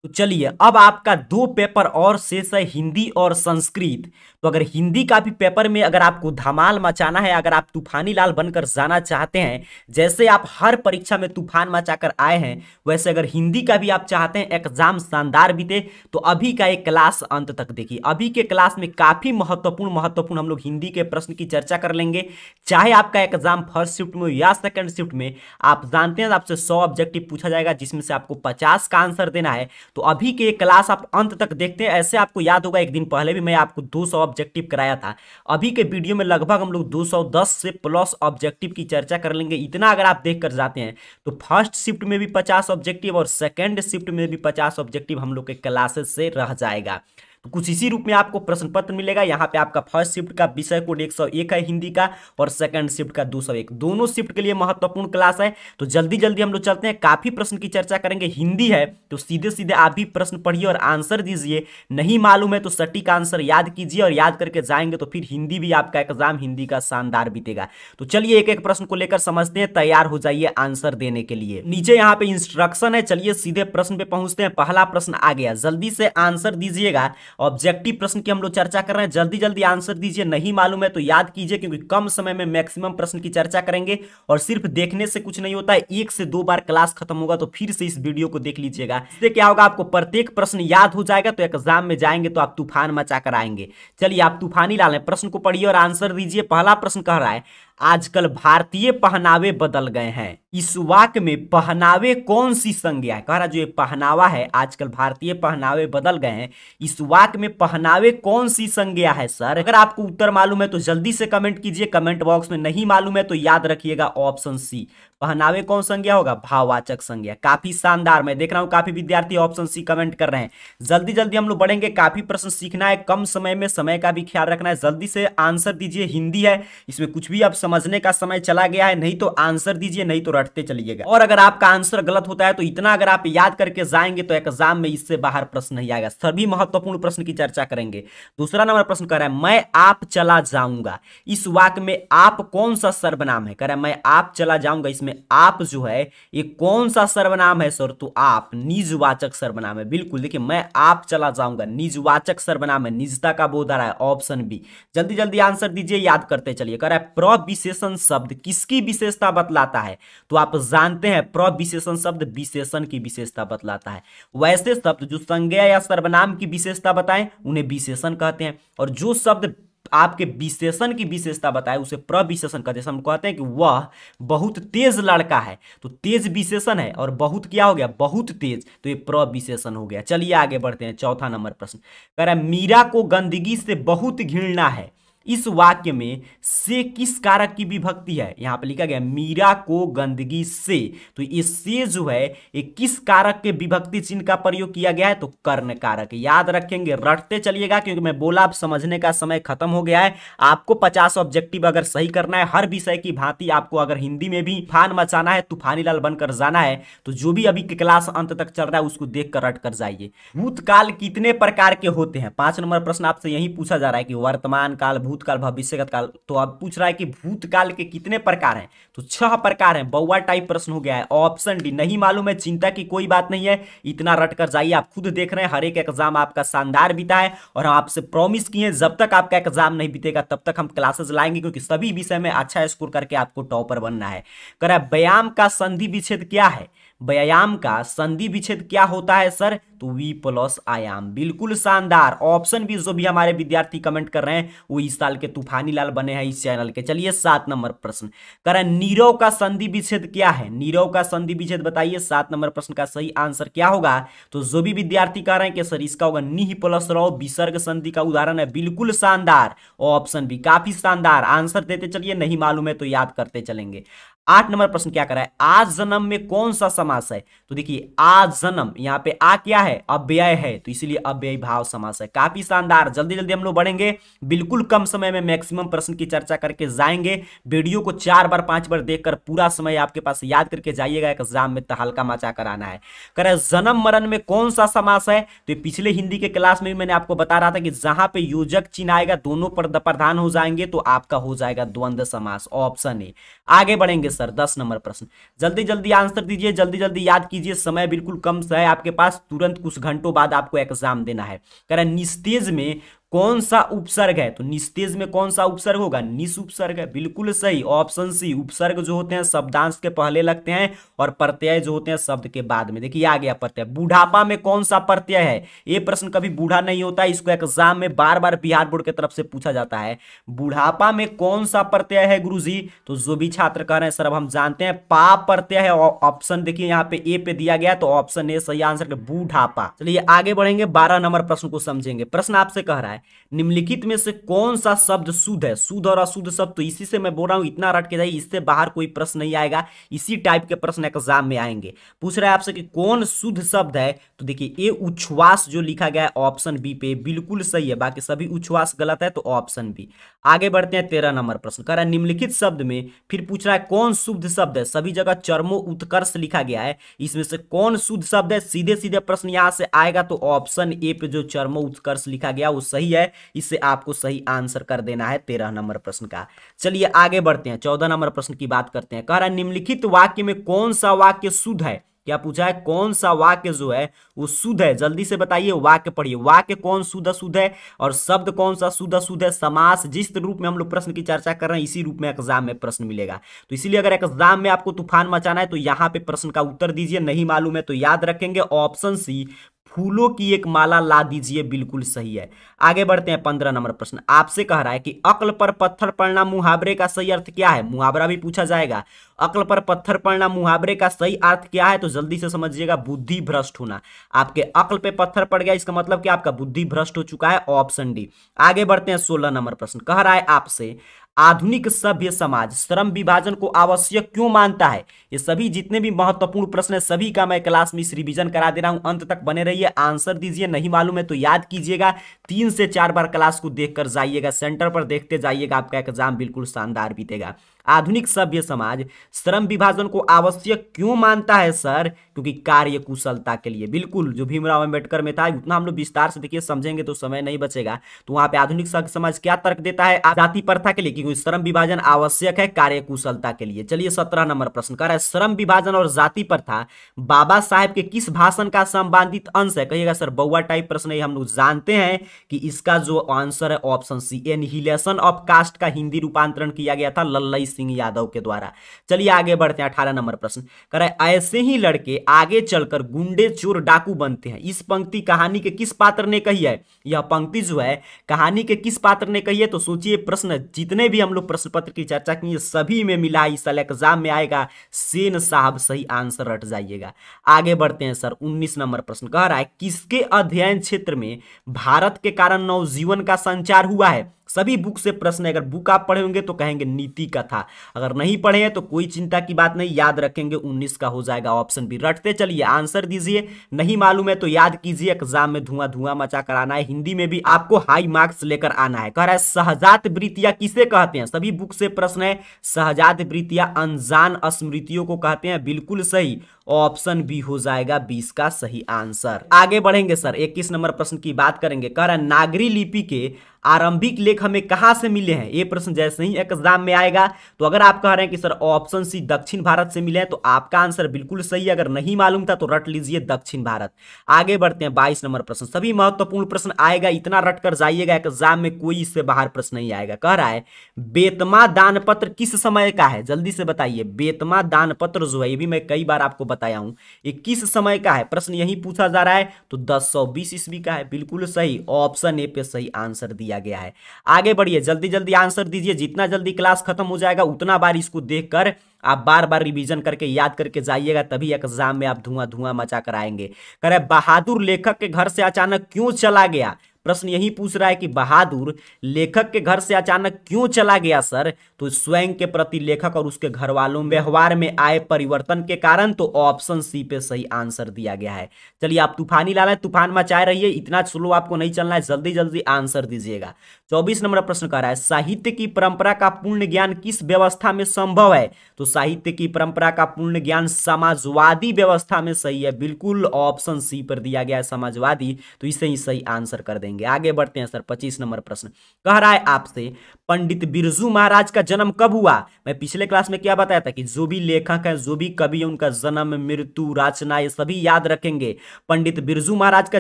तो चलिए अब आपका दो पेपर और शेष है, हिंदी और संस्कृत। तो अगर हिंदी का भी पेपर में अगर आपको धमाल मचाना है, अगर आप तूफानी लाल बनकर जाना चाहते हैं, जैसे आप हर परीक्षा में तूफान मचाकर आए हैं, वैसे अगर हिंदी का भी आप चाहते हैं एग्जाम शानदार बीते, तो अभी का एक क्लास अंत तक देखिए। अभी के क्लास में काफी महत्वपूर्ण हम लोग हिंदी के प्रश्न की चर्चा कर लेंगे। चाहे आपका एग्जाम फर्स्ट शिफ्ट में हो या सेकंड शिफ्ट में, आप जानते हैं आपसे 100 ऑब्जेक्टिव पूछा जाएगा, जिसमें से आपको 50 का आंसर देना है। तो अभी के क्लास आप अंत तक देखते हैं। ऐसे आपको याद होगा एक दिन पहले भी मैं आपको 200 ऑब्जेक्टिव कराया था। अभी के वीडियो में लगभग हम लोग 210 से प्लस ऑब्जेक्टिव की चर्चा कर लेंगे। इतना अगर आप देख कर जाते हैं तो फर्स्ट शिफ्ट में भी 50 ऑब्जेक्टिव और सेकेंड शिफ्ट में भी 50 ऑब्जेक्टिव हम लोग के क्लासेस से रह जाएगा। तो कुछ इसी रूप में आपको प्रश्न पत्र मिलेगा। यहाँ पे आपका फर्स्ट शिफ्ट का विषय कोड 101 है हिंदी का, और सेकंड शिफ्ट का 201। दोनों शिफ्ट के लिए महत्वपूर्ण क्लास है। तो जल्दी जल्दी हम लोग चलते हैं, काफी प्रश्न की चर्चा करेंगे। हिंदी है तो सीधे सीधे आप भी प्रश्न पढ़िए और आंसर दीजिए। नहीं मालूम है तो सटीक आंसर याद कीजिए, और याद करके जाएंगे तो फिर हिंदी भी आपका एग्जाम हिंदी का शानदार बीतेगा। तो चलिए एक एक प्रश्न को लेकर समझते हैं, तैयार हो जाइए आंसर देने के लिए। नीचे यहाँ पे इंस्ट्रक्शन है, चलिए सीधे प्रश्न पे पहुंचते हैं। पहला प्रश्न आ गया, जल्दी से आंसर दीजिएगा। ऑब्जेक्टिव प्रश्न की हम लोग चर्चा कर रहे हैं, जल्दी जल्दी आंसर दीजिए। नहीं मालूम है तो याद कीजिए, क्योंकि कम समय में मैक्सिमम प्रश्न की चर्चा करेंगे। और सिर्फ देखने से कुछ नहीं होता है, 1 से 2 बार क्लास खत्म होगा तो फिर से इस वीडियो को देख लीजिएगा। इससे क्या होगा, आपको प्रत्येक प्रश्न याद हो जाएगा, तो एग्जाम में जाएंगे तो आप तूफान मचा कर आएंगे। चलिए आप तूफानी लाल हैं, प्रश्न को पढ़िए और आंसर दीजिए। पहला प्रश्न कह रहा है, आजकल भारतीय पहनावे बदल गए हैं। इस वाक्य में पहनावे कौन सी संज्ञा है? कह रहा जो ये पहनावा है, आजकल भारतीय पहनावे बदल गए हैं, इस वाक्य में पहनावे कौन सी संज्ञा है सर? अगर आपको उत्तर मालूम है तो जल्दी से कमेंट कीजिए कमेंट बॉक्स में। नहीं मालूम है तो याद रखिएगा ऑप्शन सी, पहनावे कौन संज्ञा होगा? भाववाचक संज्ञा। काफी शानदार, मैं देख रहा हूं काफी विद्यार्थी ऑप्शन सी कमेंट कर रहे हैं। जल्दी जल्दी हम लोग बढ़ेंगे, काफी प्रश्न सीखना है, कम समय में समय का भी ख्याल रखना है। जल्दी से आंसर दीजिए। हिंदी है, इसमें कुछ भी अब समझने का समय चला गया है, नहीं तो आंसर दीजिए, नहीं तो रटते चलिएगा। और अगर आपका आंसर गलत होता है तो इतना अगर आप याद करके जाएंगे तो एग्जाम में इससे बाहर प्रश्न नहीं आएगा। सभी महत्वपूर्ण प्रश्न की चर्चा करेंगे। दूसरा नंबर प्रश्न कह रहा है, मैं आप चला जाऊंगा। इस वाक्य में आप कौन सा सर्वनाम है? कह रहा है मैं आप चला जाऊंगा, इसमें आप जो है ये कौन सा सर्वनाम है सर? तो आप निजवाचक सर्वनाम है। बिल्कुल, देखिए मैं आप चला जाऊंगा निजवाचक सर्वनाम है, निजता का बोध आ रहा है, ऑप्शन बी। जल्दी जल्दी आंसर दीजिए, याद करते चलिए। कह रहा है प्रविशेषण शब्द किसकी विशेषता बतलाता है? तो आप जानते हैं प्रविशेषण शब्द विशेषण की विशेषता बतलाता है। वैसे शब्द जो संज्ञा या सर्वनाम की विशेषता बताएं उन्हें विशेषण कहते हैं, और जो शब्द आपके विशेषण की विशेषता बताए उसे प्रविशेषण कहते हैं। हम कहते हैं कि वह बहुत तेज लड़का है, तो तेज विशेषण है, और बहुत क्या हो गया? बहुत तेज, तो ये प्रविशेषण हो गया। चलिए आगे बढ़ते हैं। चौथा नंबर प्रश्न कह रहा है, मीरा को गंदगी से बहुत घृणा है। इस वाक्य में से किस कारक की विभक्ति है? यहां पर लिखा गया मीरा को गंदगी से, तो इससे जो है ये किस कारक के विभक्ति चिन्ह का प्रयोग किया गया है? तो कर्ण कारक। याद रखेंगे, रटते चलिएगा, क्योंकि मैं बोला अब समझने का समय खत्म हो गया है। आपको 50 ऑब्जेक्टिव अगर सही करना है, हर विषय की भांति आपको अगर हिंदी में भी तूफान मचाना है, तूफानी लाल बनकर जाना है, तो जो भी अभी के क्लास अंत तक चल रहा है उसको देख कर रट कर जाइए। भूतकाल कितने प्रकार के होते हैं? 5 नंबर प्रश्न आपसे यही पूछा जा रहा है कि वर्तमान काल, भूतकाल, भविष्यगत काल। तो अब पूछ रहा है कि भूतकाल के कितने प्रकार हैं? तो 6 प्रकार हैं। बउआ टाइप प्रश्न हो गया है, ऑप्शन डी। नहीं मालूम है, चिंता की कोई बात नहीं है, इतना रट कर जाइए। आप खुद देख रहे हैं हर एक एग्जाम आपका शानदार बीता है, और हम आपसे प्रॉमिस किए हैं जब तक आपका एग्जाम नहीं बीतेगा तब तक हम क्लासेस लाएंगे, क्योंकि सभी विषय में अच्छा स्कोर करके आपको टॉपर बनना है। कह रहा है व्यायाम का संधि विच्छेद क्या है? व्यायाम का संधि विच्छेद क्या होता है सर? तो वी प्लस आयाम। बिल्कुल शानदार, ऑप्शन भी जो भी हमारे विद्यार्थी कमेंट कर रहे हैं वो इस साल के तूफानी लाल बने हैं इस चैनल के। चलिए 7 नंबर प्रश्न कह रहे हैं, नीरव का संधि विच्छेद क्या है? नीरव का संधि विच्छेद बताइए। 7 नंबर प्रश्न का सही आंसर क्या होगा? तो जो भी विद्यार्थी कह रहे हैं कि सर इसका होगा निह प्लस रव, विसर्ग संधि का उदाहरण है। बिल्कुल शानदार, ऑप्शन भी काफी शानदार। आंसर देते चलिए, नहीं मालूम है तो याद करते चलेंगे। 8 नंबर प्रश्न क्या कर रहा है, आज जन्म में कौन सा समास है? तो देखिए आज जन्म, यहां पे आ क्या है? अव्यय है, तो इसीलिए अव्यय भाव समास है। काफी शानदार, जल्दी जल्दी हम लोग बढ़ेंगे। बिल्कुल कम समय में मैक्सिमम प्रश्न की चर्चा करके जाएंगे। वीडियो को 4 बार 5 बार देखकर पूरा समय आपके पास याद करके जाइएगा, एग्जाम में तहलका मचा कर आना है। कह रहे जन्म मरण में कौन सा समास है? तो पिछले हिंदी के क्लास में भी मैंने आपको बता रहा था कि जहां पे योजक चिन्ह आएगा दोनों प्रधान हो जाएंगे तो आपका हो जाएगा द्वंद्व समास, ऑप्शन ए। आगे बढ़ेंगे, सर 10 नंबर प्रश्न। जल्दी जल्दी आंसर दीजिए, जल्दी जल्दी याद कीजिए, समय बिल्कुल कम है आपके पास, तुरंत कुछ घंटों बाद आपको एग्जाम देना है। कह रहा है निस्तेज में कौन सा उपसर्ग है, तो निस्तेज में कौन सा उपसर्ग होगा, निस उपसर्ग है, बिल्कुल सही, ऑप्शन सी। उपसर्ग जो होते हैं शब्दांश के पहले लगते हैं और प्रत्यय जो होते हैं शब्द के बाद में। देखिए आ गया प्रत्यय। बुढ़ापा में कौन सा प्रत्यय है, ये प्रश्न कभी बूढ़ा नहीं होता, इसको एग्जाम में बार बार बिहार बोर्ड की तरफ से पूछा जाता है। बुढ़ापा में कौन सा प्रत्यय है गुरुजी, तो जो भी छात्र कह रहे हैं सर अब हम जानते हैं पा प्रत्यय है। ऑप्शन देखिए यहाँ पे ए पे दिया गया, तो ऑप्शन ए सही आंसर है, बूढ़ापा। चलिए आगे बढ़ेंगे, 12 नंबर प्रश्न को समझेंगे। प्रश्न आपसे कह रहा है निम्नलिखित में से कौन सा शब्द शुद्ध है, शुद्ध और अशुद्ध शब्द, तो इसी से मैं बोल रहा हूं इतना रट के जाइए, इससे बाहर कोई प्रश्न नहीं आएगा, इसी टाइप के प्रश्न एग्जाम में आएंगे। पूछ रहा है आपसे कि कौन शुद्ध शब्द है, तो देखिए ये उच्छ्वास जो लिखा गया है ऑप्शन बी पे बिल्कुल सही है, बाकी सभी उच्छ्वास गलत है, तो ऑप्शन बी। आगे बढ़ते हैं 13 नंबर प्रश्न। कह रहा है निम्नलिखित शब्द में, फिर पूछ रहा है कौन शुद्ध शब्द है, सभी जगह चरमो उत्कर्ष लिखा गया है, इसमें से कौन शुद्ध शब्द है, सीधे सीधे प्रश्न यहां से आएगा, तो ऑप्शन ए पे जो चरमो उत्कर्ष लिखा गया वो सही है, इससे आपको सही आंसर कर देना है 13 नंबर प्रश्न का। चलिए आगे बढ़ते हैं, 14 नंबर प्रश्न की बात करते हैं। कह रहा है निम्नलिखित वाक्य में कौन सा वाक्य शुद्ध है, क्या पूछा है, कौन सा वाक्य जो है वो शुद्ध है, जल्दी से बताइए, वाक्य पढ़िए, वाक्य कौन शुद्ध अशुद्ध है और शब्द कौन सा शुद्ध अशुद्ध है, समास, जिस रूप में हम लोग प्रश्न की चर्चा कर रहे हैं इसी रूप में एग्जाम में प्रश्न मिलेगा। तो इसीलिए अगर एग्जाम में आपको तूफान मचाना है तो यहां पे प्रश्न का उत्तर दीजिए, नहीं मालूम है तो याद रखेंगे ऑप्शन सी, फूलों की एक माला ला दीजिए, बिल्कुल सही है। आगे बढ़ते हैं 15 नंबर प्रश्न। आपसे कह रहा है कि अक्ल पर पत्थर पड़ना मुहावरे का सही अर्थ क्या है, मुहावरा भी पूछा जाएगा। अक्ल पर पत्थर पड़ना मुहावरे का सही अर्थ क्या है, तो जल्दी से समझिएगा, बुद्धि भ्रष्ट होना। आपके अक्ल पे पत्थर पड़ गया, इसका मतलब कि आपका बुद्धि भ्रष्ट हो चुका है, ऑप्शन डी। आगे बढ़ते हैं 16 नंबर प्रश्न। कह रहा है आपसे आधुनिक सभ्य समाज श्रम विभाजन को आवश्यक क्यों मानता है। ये सभी जितने भी महत्वपूर्ण प्रश्न है सभी का मैं क्लास में इस रिवीजन करा दे रहा हूं, अंत तक बने रहिए, आंसर दीजिए, नहीं मालूम है तो याद कीजिएगा, 3 से 4 बार क्लास को देखकर जाइएगा, सेंटर पर देखते जाइएगा, आपका एग्जाम बिल्कुल शानदार बीतेगा। आधुनिक सभ्य समाज श्रम विभाजन को आवश्यक क्यों मानता है सर, क्योंकि कार्य कुशलता के लिए, बिल्कुल जो भीमराव अंबेडकर में था, उतना हम लोग विस्तार से देखिए समझेंगे तो समय नहीं बचेगा, तो वहां पे आधुनिक सभ्य समाज क्या तर्क देता है, जाति प्रथा के लिए, क्योंकि श्रम विभाजन आवश्यक है कार्य कुशलता के लिए। चलिए 17 नंबर प्रश्न कर रहा है श्रम विभाजन और जाति प्रथा बाबा साहेब के किस भाषण का संबंधित अंश है, कहिएगा सर बउआ टाइप प्रश्न है, हम लोग जानते हैं कि इसका जो आंसर है option C, annihilation of caste का हिंदी रूपांतरण किया गया था लल्लई सिंह यादव के द्वारा। चलिए आगे बढ़ते हैं 18 नंबर प्रश्न। कह रहा है ऐसे ही लड़के आगे चलकर गुंडे चोर डाकू बनते हैं, इस पंक्ति कहानी के किस पात्र ने कही है, यह पंक्ति जो है कहानी के किस पात्र ने कही है, तो सोचिए प्रश्न जितने भी हम लोग प्रश्न पत्र की चर्चा की सभी में मिला, इस साल एग्जाम में आएगा, सेन साहब सही आंसर रट जाइएगा। आगे बढ़ते हैं सर 19 नंबर प्रश्न। कह रहा है किसके अध्ययन क्षेत्र में भारत के कारण नवजीवन का संचार हुआ है, सभी बुक से प्रश्न है, अगर बुक आप पढ़े होंगे तो कहेंगे नीति कथा, अगर नहीं पढ़े हैं तो कोई चिंता की बात नहीं, याद रखेंगे 19 का हो जाएगा ऑप्शन बी। रटते चलिए आंसर दीजिए, नहीं मालूम है तो याद कीजिए, एग्जाम में धुआं धुआं मचा कर आना है, हिंदी में भी आपको हाई मार्क्स लेकर आना है। कह रहा है सहजात वृत्तियां किसे कहते हैं, सभी बुक से प्रश्न है, सहजात वृत्तियां अनजान स्मृतियों को कहते हैं, बिल्कुल सही, ऑप्शन बी हो जाएगा 20 का सही आंसर। आगे बढ़ेंगे सर 21 नंबर प्रश्न की बात करेंगे। कह रहा है नागरी लिपि के आरंभिक लेख हमें कहां से मिले हैं, ये प्रश्न जैसे ही एग्जाम में आएगा तो अगर आप कह रहे हैं कि सर ऑप्शन सी दक्षिण भारत से मिले हैं तो आपका आंसर बिल्कुल सही है, अगर नहीं मालूम था तो रट लीजिए दक्षिण भारत। आगे बढ़ते हैं 22 नंबर प्रश्न, सभी महत्वपूर्ण प्रश्न आएगा, इतना रट कर जाइएगा, एग्जाम में कोई इससे बाहर प्रश्न नहीं आएगा। कह रहा है बेतमा दान पत्र किस समय का है, जल्दी से बताइए, बेतमा दान पत्र जो है ये भी मैं कई बार आपको बताया हूं, ये किस समय का है, प्रश्न यही पूछा जा रहा है, तो 1020 ईस्वी का है, बिल्कुल सही, ऑप्शन ए पे सही आंसर दिया गया है। आगे बढ़िए, जल्दी जल्दी आंसर दीजिए, जितना जल्दी क्लास खत्म हो जाएगा उतना बार इसको देखकर आप बार बार रिवीजन करके याद करके जाइएगा, तभी एग्जाम में आप धुआं धुआं मचा कर आएंगे। कह रहे बहादुर लेखक के घर से अचानक क्यों चला गया, प्रश्न यही पूछ रहा है कि बहादुर लेखक के घर से अचानक क्यों चला गया सर, तो स्वयं के प्रति लेखक और उसके घर वालों में व्यवहार में आए परिवर्तन के कारण, तो ऑप्शन सी पे सही आंसर दिया गया है। चलिए आप तूफानी लाल तूफान मचाए रहिए, इतना स्लो आपको नहीं चलना है, जल्दी जल्दी आंसर दीजिएगा। 24 नंबर प्रश्न कर रहा है साहित्य की परंपरा का पूर्ण ज्ञान किस व्यवस्था में संभव है, तो साहित्य की परंपरा का पूर्ण ज्ञान समाजवादी व्यवस्था में सही है, बिल्कुल ऑप्शन सी पर दिया गया है समाजवादी, तो इसे ही सही आंसर कर देंगे। आगे बढ़ते हैं सर 25 नंबर प्रश्न। कह रहा है आपसे पंडित बिरजू महाराज का जन्म कब हुआ? मैं पिछले क्लास में क्या बताया था कि जो भी लेखक है, जो भी कवि है, उनका जन्म, मृत्यु, रचना, ये सभी याद रखेंगे। पंडित बिरजू महाराज का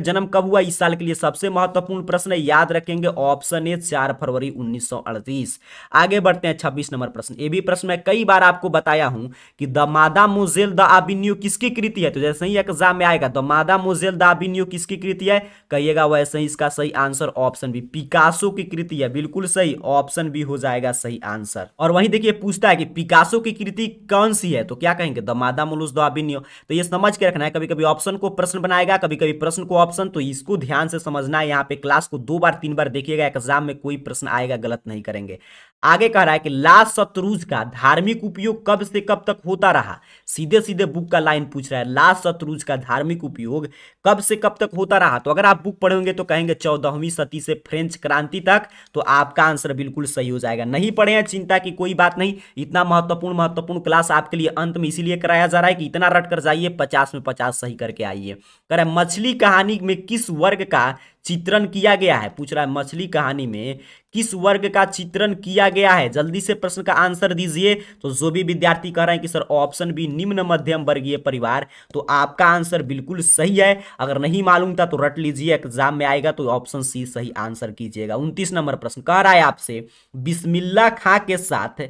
जन्म कब हुआ? इस साल के लिए सबसे महत्वपूर्ण प्रश्न है, याद रखेंगे ऑप्शन ए 4 फरवरी 1938। आगे बढ़ते हैं 26 नंबर प्रश्न। ये भी प्रश्न मैं कई बार आपको बताया हूं कि द मादामोजेल द आबिन्यो किसकी कृति है? तो जैसे ही एग्जाम में आएगा द मादामोजेल द आबिन्यो किसकी कृति है कहिएगा, वैसे ही इसका सही आंसर ऑप्शन बी पिकासो की कृति है। बिल्कुल सही, ऑप्शन बी हो जाएगा सही आंसर। और वहीं देखिए पूछता है कि पिकासो की कृति कौन सी है, तो क्या कहेंगे? The mademoiselle de Avignon. तो ये समझ के रखना है, कभी कभी ऑप्शन को प्रश्न बनाएगा, कभी कभी प्रश्न को ऑप्शन, तो इसको ध्यान से समझना है। यहाँ पे क्लास को 2 बार 3 बार देखिएगा, एग्जाम में कोई प्रश्न आएगा गलत नहीं करेंगे। आगे कह रहा है कि लाल शतरूज का धार्मिक उपयोग कब से कब तक होता रहा? सीधे सीधे बुक का लाइन पूछ रहा है, लाल शतरूज का धार्मिक उपयोग कब से कब तक होता रहा? तो अगर आप बुक पढ़ेंगे तो कहेंगे 14वीं सदी से फ्रेंच क्रांति तक, तो आपका आंसर बिल्कुल सही हो जाएगा। नहीं पढ़े हैं, चिंता की कोई बात नहीं, इतना महत्वपूर्ण क्लास आपके लिए अंत में इसीलिए कराया जा रहा है कि इतना रट कर जाइए, 50 में 50 सही करके आइए। कह रहा है मछली कहानी में किस वर्ग का चित्रण किया गया है? पूछ रहा है मछली कहानी में किस वर्ग का चित्रण किया गया है? जल्दी से प्रश्न का आंसर दीजिए। तो जो भी विद्यार्थी कह रहे हैं कि सर ऑप्शन बी निम्न मध्यम वर्गीय परिवार, तो आपका आंसर बिल्कुल सही है। अगर नहीं मालूम था तो रट लीजिए, एग्जाम में आएगा तो ऑप्शन सी सही आंसर कीजिएगा। 29 नंबर प्रश्न कह रहा है आपसे बिस्मिल्लाह खां के साथ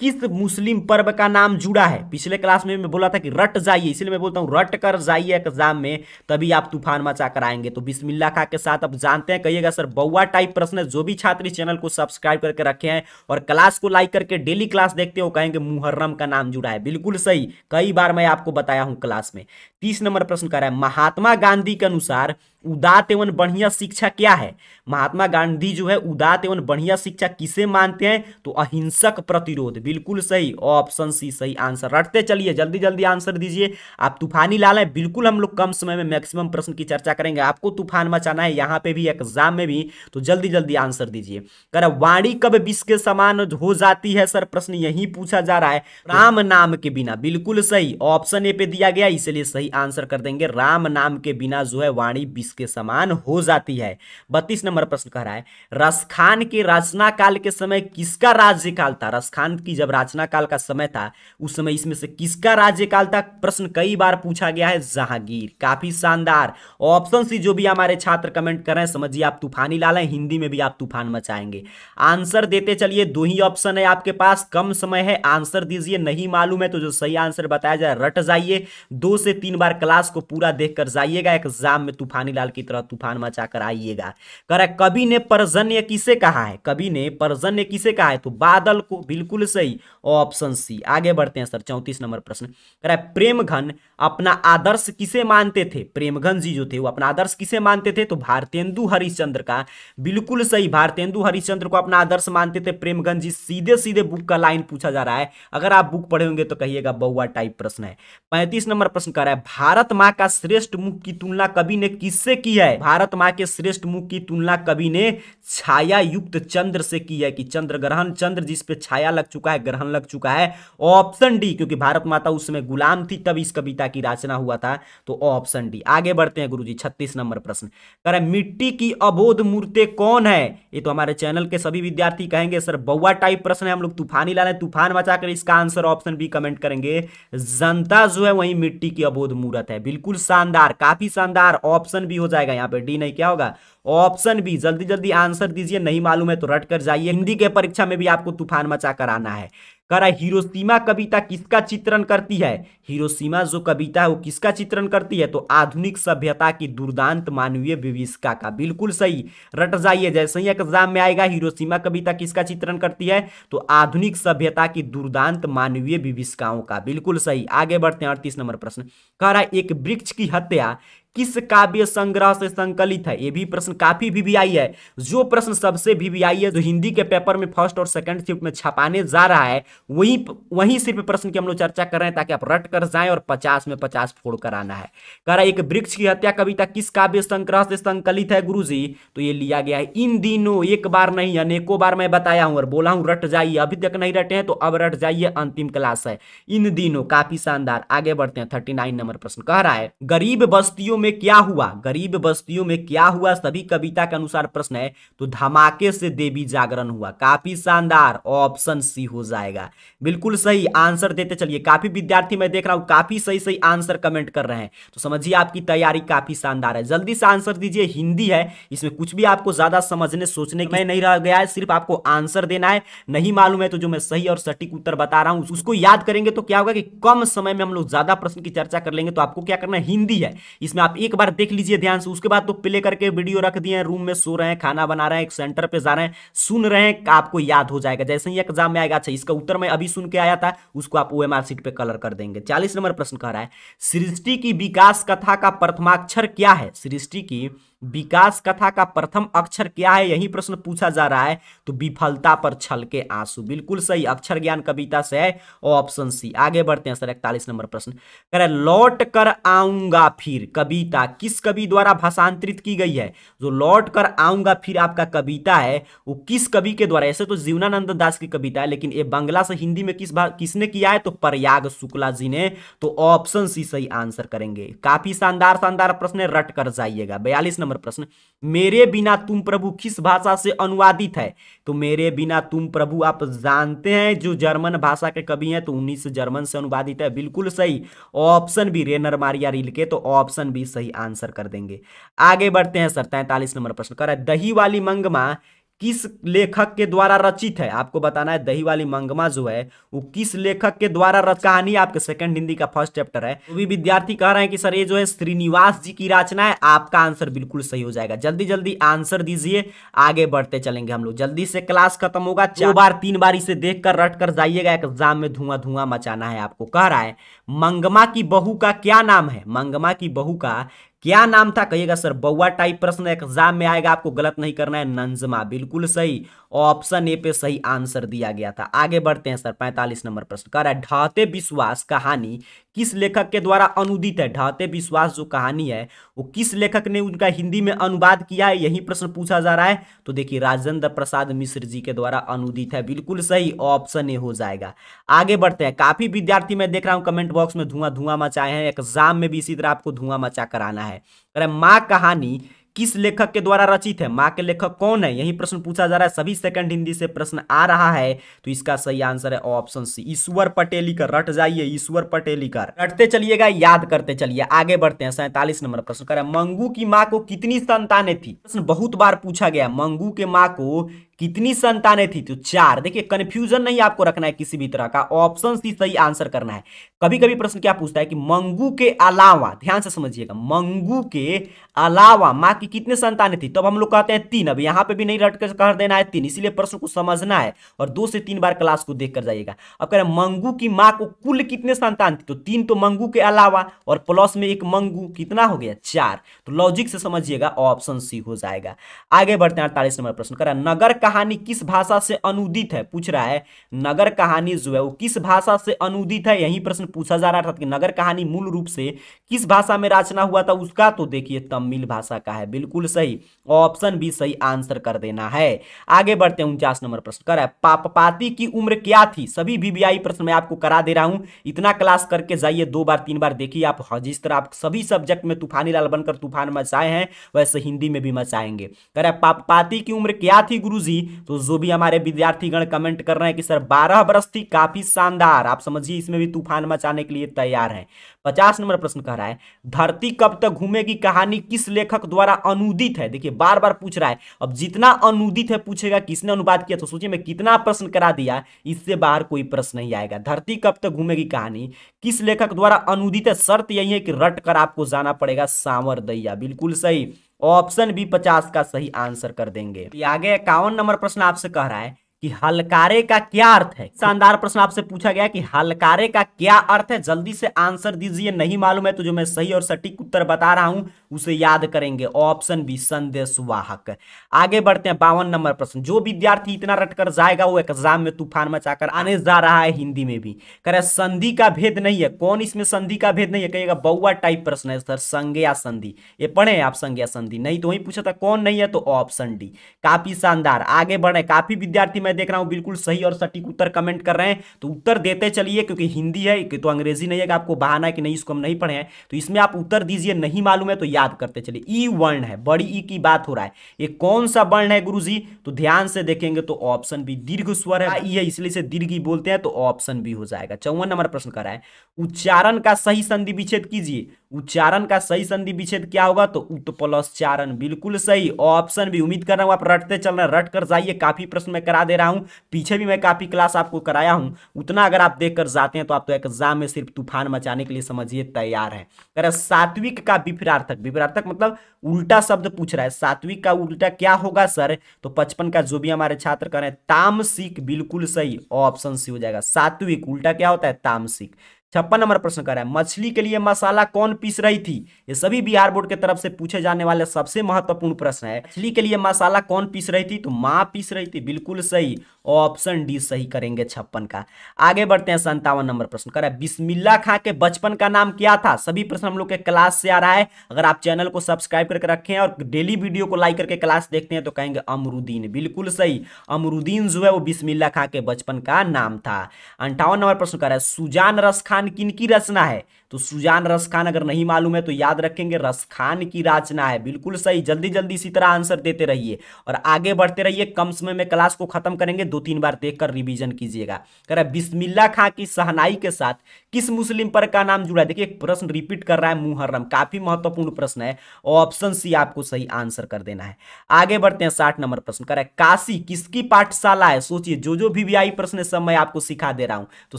किस मुस्लिम पर्व का नाम जुड़ा है? पिछले क्लास में मैं बोला था कि रट जाइए, इसलिए मैं बोलता हूं रट कर जाइए एग्जाम में, तभी आप तूफान मचा कर आएंगे। तो बिस्मिल्लाह खां के साथ अब जानते हैं, कहिएगा सर बउआ टाइप प्रश्न है। जो भी छात्र इस चैनल को सब्सक्राइब करके रखे हैं और क्लास को लाइक करके डेली क्लास देखते हो, कहेंगे मुहर्रम का नाम जुड़ा है। बिल्कुल सही, कई बार मैं आपको बताया हूं क्लास में। 30 नंबर प्रश्न कर रहा है महात्मा गांधी के अनुसार उदात एवं बढ़िया शिक्षा क्या है? महात्मा गांधी जो है उदात एवं बढ़िया शिक्षा किसे मानते हैं? तो अहिंसक प्रतिरोध। बिल्कुल सही, ऑप्शन सी सही आंसर। रटते चलिए, जल्दी जल्दी आंसर दीजिए। आप तूफानी लाल है, बिल्कुल हम लोग कम समय में मैक्सिमम प्रश्न की चर्चा करेंगे। आपको तूफान मचाना है यहाँ पे भी, एग्जाम में भी, तो जल्दी जल्दी आंसर दीजिए। कर वाणी कब विष के समान हो जाती है? सर प्रश्न यही पूछा जा रहा है, राम नाम के बिना। बिल्कुल सही, ऑप्शन ए पे दिया गया, इसलिए सही आंसर कर देंगे। राम नाम के बिना जो है वाणी विष के समान हो जाती है। 32 नंबर प्रश्न कह रहा है रसखान के रचना काल के समय किसका राज्यकाल था? रसखान की जब रचना काल का समय था उस समय इसमें से किसका राज्यकाल था? प्रश्न कई बार पूछा गया है, जहांगीर। काफी शानदार, ऑप्शन सी जो भी हमारे छात्र कमेंट कर रहे हैं समझिए आप तूफानी लाल हैं, हिंदी में भी आप तूफान मचाएंगे। आंसर देते चलिए, 2 ही ऑप्शन है आपके पास, कम समय है, आंसर दीजिए। नहीं मालूम है तो जो सही आंसर बताया जाए रट जाइए, 2 से 3 बार क्लास को पूरा देखकर जाइएगा, एग्जाम में तूफानी लाल की तरह तूफान मचा कर आइएगा। कह रहा है कवि ने पर्जन्य किसे कहा है? कवि ने पर्जन्य किसे कहा है? तो बादल को। बिल्कुल सही, ऑप्शन सी। आगे बढ़ते हैं सर 34 नंबर प्रश्न कह रहा है प्रेमघन अपना आदर्श किसे मानते थे? प्रेमघन जी जो थे वो अपना आदर्श किसे मानते थे? तो भारतेंदु हरिश्चंद्र का। बिल्कुल सही, भारतेंदु हरिश्चंद्र को अपना आदर्श मानते थे प्रेमघन जी। सीधे सीधे बुक का लाइन पूछा जा रहा है, अगर आप बुक पढ़े होंगे तो कहिएगा बउआ टाइप प्रश्न है। 35 नंबर प्रश्न कह रहा है भारत मां का श्रेष्ठ मुख की तुलना कवि ने किससे की है? भारत मां के श्रेष्ठ मुख की तुलना कवि ने छाया युक्त चंद्र से की है, कि चंद्र ग्रहण, चंद्र जिस पे छाया लग चुका है, ग्रहण लग चुका है। ऑप्शन डी, क्योंकि भारत माता उस समय गुलाम थी तब इस कविता की रचना हुआ था, तो ऑप्शन डी। आगे बढ़ते हैं गुरुजी 36 नंबर प्रश्न कह रहे मिट्टी की अबोध मूर्ति कौन है? ये तो हमारे चैनल के सभी विद्यार्थी कहेंगे सर बउआ टाइप प्रश्न है, हम लोग तूफानी लाल हैं, तूफान मचाकर इसका आंसर ऑप्शन बी कमेंट करेंगे। जनता जो है वही मिट्टी की अबोध मूर्त है। बिल्कुल शानदार, काफी शानदार, ऑप्शन बी हो जाएगा यहाँ पे, डी नहीं, क्या होगा? Option B. जल्दी जल्दी आंसर दीजिए, नहीं मालूम है तो रट कर जाइए, हिंदी के परीक्षा में भी आपको तूफान मचा कर आना है। कह रहा है हिरोशिमा कविता किसका चित्रण करती है? हिरोशिमा जो कविता है वो किसका चित्रण करती है? तो आधुनिक सभ्यता की दुर्दांत मानवीय विभीषिका का। बिल्कुल सही, रट जाइए, जैसे ही एग्जाम में आएगा हिरोशिमा कविता किसका चित्रण करती है? तो आधुनिक सभ्यता की दुर्दांत मानवीय विभीषिकाओं का। बिल्कुल सही। आगे बढ़ते हैं 38 नंबर प्रश्न कह रहा है एक वृक्ष की हत्या किस काव्य संग्रह से संकलित है? ये भी प्रश्न काफी वीवीआई है। जो प्रश्न सबसे वीवीआई है, जो हिंदी के पेपर में फर्स्ट और सेकंड शिफ्ट में छपाने जा रहा है, वही सिर्फ प्रश्न की हम लोग चर्चा कर रहे हैं ताकि आप रट कर जाएं और 50 में 50 फोड़ कर आना है। कह रहा है एक वृक्ष की हत्या कविता किस काव्य संग्रह से संकलित है गुरुजी? तो ये लिया गया है इन दिनों। एक बार नहीं अनेकों बार मैं बताया हूं और बोला हूं रट जाइए, अभी तक नहीं रटे हैं तो अब रट जाइए, अंतिम क्लास है। इन दिनों, काफी शानदार। आगे बढ़ते हैं 39 नंबर प्रश्न कह रहा है गरीब बस्तियों में क्या हुआ, गरीब बस्तियों में क्या हुआ, सभी कविता के अनुसार प्रश्न है, तो धमाके से देवी जागरण हुआ। काफी शानदार, ऑप्शन सी हो जाएगा। बिल्कुल सही आंसर देते चलिए। काफी विद्यार्थी मैं देख रहा हूं काफी सही सही आंसर कमेंट कर रहे हैं, तो समझिए आपकी तैयारी काफी शानदार है। जल्दी से आंसर दीजिए। हिंदी है, इसमें कुछ भी आपको ज्यादा समझने सोचने की नहीं रह गया है, सिर्फ आपको आंसर देना है। नहीं मालूम है तो जो मैं सही और सटीक उत्तर बता रहा हूं उसको याद करेंगे तो क्या होगा कि कम समय में हम लोग ज्यादा प्रश्न की चर्चा कर लेंगे। तो आपको क्या करना है, हिंदी है, इसमें आप एक बार देख लीजिए ध्यान से, उसके बाद तो प्ले करके वीडियो रख दिए हैं, रूम में सो रहे हैं, खाना बना रहे हैं, एक सेंटर पे जा रहे हैं, सुन रहे हैं, आपको याद हो जाएगा। जैसे ही एग्जाम में आएगा, अच्छा इसका उत्तर मैं अभी सुन के आया था, उसको आप ओएमआर शीट पे कलर कर देंगे। 40 नंबर प्रश्न कह रहा है, सृष्टि की विकास कथा का प्रथमाक्षर क्या है। सृष्टि की विकास कथा का प्रथम अक्षर क्या है, यही प्रश्न पूछा जा रहा है। तो विफलता पर छलके आंसू, बिल्कुल सही, अक्षर ज्ञान कविता से है, ऑप्शन सी। आगे बढ़ते हैं सर, 41 नंबर प्रश्न कह रहे हैं, लौट कर आऊंगा फिर कविता किस कवि द्वारा भाषांतरित की गई है। जो लौट कर आऊंगा फिर आपका कविता है वो किस कवि के द्वारा, ऐसे तो जीवनानंद दास की कविता है, लेकिन ये बांग्ला से हिंदी में किसने किया है, तो प्रयाग शुक्ला जी ने। तो ऑप्शन सी सही आंसर करेंगे। काफी शानदार शानदार प्रश्न, रट कर जाइएगा। 42 नंबर प्रश्न, मेरे बिना तुम प्रभु किस भाषा से अनुवादित है। तो मेरे बिना तुम प्रभु आप जानते हैं जो जर्मन भाषा के कवि हैं, तो 19 जर्मन से अनुवादित है, बिल्कुल सही, ऑप्शन बी रेनर मारिया रिल्के। तो ऑप्शन बी सही आंसर कर देंगे। आगे बढ़ते हैं सर, 43 नंबर प्रश्न कर रहा है, दही वाली मंगमा किस लेखक के द्वारा रचित है। आपको बताना है दही वाली मंगमा जो है वो किस लेखक के द्वारा रचित कहानी, आपके सेकंड हिंदी का फर्स्ट चैप्टर है। तो भी विद्यार्थी कह रहे हैं कि सर ये जो है श्रीनिवास जी की रचना है। आपका आंसर बिल्कुल सही हो जाएगा। जल्दी जल्दी आंसर दीजिए, आगे बढ़ते चलेंगे हम लोग। जल्दी से क्लास खत्म होगा, 2 बार 3 बार इसे देखकर रट कर जाइएगा, एग्जाम में धुआं धुआं मचाना है आपको। कह रहा है मंगमा की बहू का क्या नाम है। मंगमा की बहू का क्या नाम था, कहिएगा सर बउआ टाइप प्रश्न एग्जाम में आएगा, आपको गलत नहीं करना है, नंजमा, बिल्कुल सही, ऑप्शन ए पे सही आंसर दिया गया था। आगे बढ़ते हैं सर, 45 नंबर प्रश्न कह रहा है, ढाते विश्वास कहानी किस लेखक के द्वारा अनुदित है। ढाते विश्वास जो कहानी है वो किस लेखक ने उनका हिंदी में अनुवाद किया है, यही प्रश्न पूछा जा रहा है। तो देखिए राजेंद्र प्रसाद मिश्र जी के द्वारा अनुदित है, बिल्कुल सही, ऑप्शन ए हो जाएगा। आगे बढ़ते हैं। काफी विद्यार्थी मैं देख रहा हूं कमेंट बॉक्स में धुआं धुआं मचाए हैं, एग्जाम में भी इसी तरह आपको धुआं मचा कराना है। अरे माँ कहानी किस लेखक के द्वारा रचित है। माँ के लेखक कौन है, यही प्रश्न पूछा जा रहा है, सभी सेकंड हिंदी से प्रश्न आ रहा है। तो इसका सही आंसर है ऑप्शन सी, ईश्वर पटेलीकर। रट जाइए, ईश्वर पटेलीकर, रटते चलिएगा, याद करते चलिए। आगे बढ़ते हैं, 47 नंबर प्रश्न कर रहा है, मंगू की माँ को कितनी संतानें थी। प्रश्न बहुत बार पूछा गया, मंगू के माँ को कितनी संतानें थी, तो 4। देखिए कंफ्यूजन नहीं आपको रखना है किसी भी तरह का, ऑप्शन सी सही आंसर करना है। कभी कभी प्रश्न क्या पूछता है कि मंगू के अलावा, ध्यान से समझिएगा, मंगू के अलावा माँ की कितने संतानें थी, तब हम लोग कहते हैं 3। अब यहाँ पे भी नहीं रट कर कर देना है 3, इसीलिए प्रश्न को समझना है और 2 से 3 बार क्लास को देख कर जाइएगा। अब कह रहे हैं मंगू की माँ को कुल कितने संतान थी, तो 3 तो मंगू के अलावा और प्लस में एक मंगू, कितना हो गया 4। तो लॉजिक से समझिएगा, ऑप्शन सी हो जाएगा। आगे बढ़ते हैं, 48 नंबर प्रश्न कर रहा है, नगर कहानी किस भाषा से अनुदित है। पूछ रहा है नगर कहानी जो है वो किस भाषा से अनुदित है, यही प्रश्न पूछा जा रहा था कि नगर कहानी मूल रूप से किस भाषा में रचना हुआ था उसका। तो देखिए तमिल भाषा का है, बिल्कुल सही, ऑप्शन बी सही आंसर कर देना है। आगे बढ़ते हैं, 49 नंबर प्रश्न कर रहा है, पापपाती की उम्र क्या थी। सभी वीवीआई प्रश्न मैं आपको करा दे रहा हूं, इतना क्लास करके जाइए, 2 बार 3 बार देखिए आप। जिस तरह आप सभी सब्जेक्ट में तूफानी लाल बनकर तूफान मचाए हैं वैसे हिंदी में भी मचाएंगे। कह रहा है पापपाती की उम्र क्या थी गुरुजी। तो जो भी हमारे विद्यार्थीगण कमेंट कर रहे हैं कि सर 12 वर्ष थी, काफी शानदार, आप समझिए इसमें भी तूफान मचाने के लिए तैयार हैं। 50 नंबर प्रश्न कह रहा है, धरती कब तक घूमेगी कहानी किस लेखक द्वारा अनुदित है। देखिए बार बार पूछ रहा है, अब जितना अनुदित है पूछेगा किसने अनुवाद किया, तो सोचिए मैं कितना प्रश्न करा दिया, इससे बाहर कोई प्रश्न नहीं आएगा। धरती कब तक घूमेगी कहानी किस लेखक द्वारा अनुदित है, शर्त यही है कि रट कर आपको जाना पड़ेगा, सांवर दैया, बिल्कुल सही, ऑप्शन बी 50 का सही आंसर कर देंगे। आगे 51 नंबर प्रश्न आपसे कह रहा है कि हलकारे का क्या अर्थ है। शानदार प्रश्न आपसे पूछा गया कि हलकारे का क्या अर्थ है, जल्दी से आंसर दीजिए। नहीं मालूम है तो जो मैं सही और सटीक उत्तर बता रहा हूं उसे याद करेंगे, ऑप्शन बी संदेशवाहक। आगे बढ़ते हैं, 52 नंबर प्रश्न, जो विद्यार्थी इतना रटकर जाएगा वो एग्जाम में तूफान मचाकर आने जा रहा है, हिंदी में भी। कह रहे संधि का भेद नहीं है, कौन इसमें संधि का भेद नहीं है, कहिएगा बउआ टाइप प्रश्न है सर, संज्ञा संधि, ये पढ़े हैं आप संज्ञा संधि, नहीं तो वही पूछा था कौन नहीं है, तो ऑप्शन डी, काफी शानदार। आगे बढ़े, काफी विद्यार्थी मैं देख रहा हूं बिल्कुल सही और सटीक उत्तर कमेंट कर रहे हैं, तो उत्तर देते चलिए, क्योंकि हिंदी है तो अंग्रेजी नहीं है कि आपको बहाना है कि नहीं इसको हम नहीं पढ़े हैं। तो इसमें आप उत्तर दीजिए, नहीं मालूम है तो याद करते चलिए। ई वर्ण है, बड़ी ई की बात हो रहा है, ये कौन सा वर्ण है गुरुजी? तो ध्यान से देखेंगे तो ऑप्शन बी, दीर्घ स्वर है, ई है इसलिए से दीर्घ ई बोलते हैं, तो ऑप्शन बी हो जाएगा। 54 नंबर प्रश्न कर रहा है, उच्चारण का सही संधि विच्छेद कीजिए। उच्चारण का सही संधि विच्छेद क्या होगा? तो उत्पलश्चारण, बिल्कुल सही, ऑप्शन भी। उम्मीद कर रहा हूं आप रटते चल रहे हैं, रट कर जाइए, काफी प्रश्न मैं करा दे रहा हूं, पीछे भी मैं काफी क्लास आपको कराया हूं, उतना अगर आप देख कर जाते हैं तो आप तो एग्जाम में सिर्फ तूफान मचाने के लिए समझिए तैयार है। कह रहा सात्विक का विपरीतार्थक, विपरीतार्थक मतलब उल्टा शब्द पूछ रहा है, सात्विक का उल्टा क्या होगा सर? तो 55 का जो भी हमारे छात्र कर रहे हैं, तामसिक, बिल्कुल सही, ऑप्शन सी हो जाएगा। सात्विक उल्टा क्या होता है? तामसिक। 56 नंबर प्रश्न कर रहा है, मछली के लिए मसाला कौन पीस रही थी? ये सभी बिहार बोर्ड की तरफ से पूछे जाने वाले सबसे महत्वपूर्ण प्रश्न है। मछली के लिए मसाला कौन पीस रही थी? तो मां पीस रही थी, बिल्कुल सही, ऑप्शन डी सही करेंगे 56 का। आगे बढ़ते हैं, 57 नंबर प्रश्न कर रहा है, बिस्मिल्लाह खां के बचपन का नाम क्या था? सभी प्रश्न हम लोग के क्लास से आ रहा है, अगर आप चैनल को सब्सक्राइब करके रखें और डेली वीडियो को लाइक करके क्लास देखते हैं तो कहेंगे अमरुद्दीन, बिल्कुल सही, अमरुद्दीन जो है वो बिस्मिल्लाह खां के बचपन का नाम था। 58 नंबर प्रश्न कर रहा है, सुजान रस खान किनकी रचना है? तो सुजान रस खान अगर नहीं मालूम है तो याद रखेंगे रस खान की रचना है, बिल्कुल सही। जल्दी जल्दी इसी तरह आंसर देते रहिए और आगे बढ़ते रहिए, कम समय में क्लास को खत्म करेंगे, 2-3 बार देखकर रिवीजन कीजिएगा। कह रहा है बिस्मिल्लाह खां की शहनाई के साथ किस मुस्लिम पर्व का नाम जुड़ा है? देखिए एक प्रश्न रिपीट कर रहा है, मुहर्रम, काफी महत्वपूर्ण प्रश्न है, ऑप्शन सी आपको सही आंसर कर देना है। आगे बढ़ते हैं, 60 नंबर प्रश्न कर रहा है, काशी किसकी पाठशाला है? सोचिए, जो भी आई प्रश्न सब मैं आपको सिखा दे रहा हूं, तो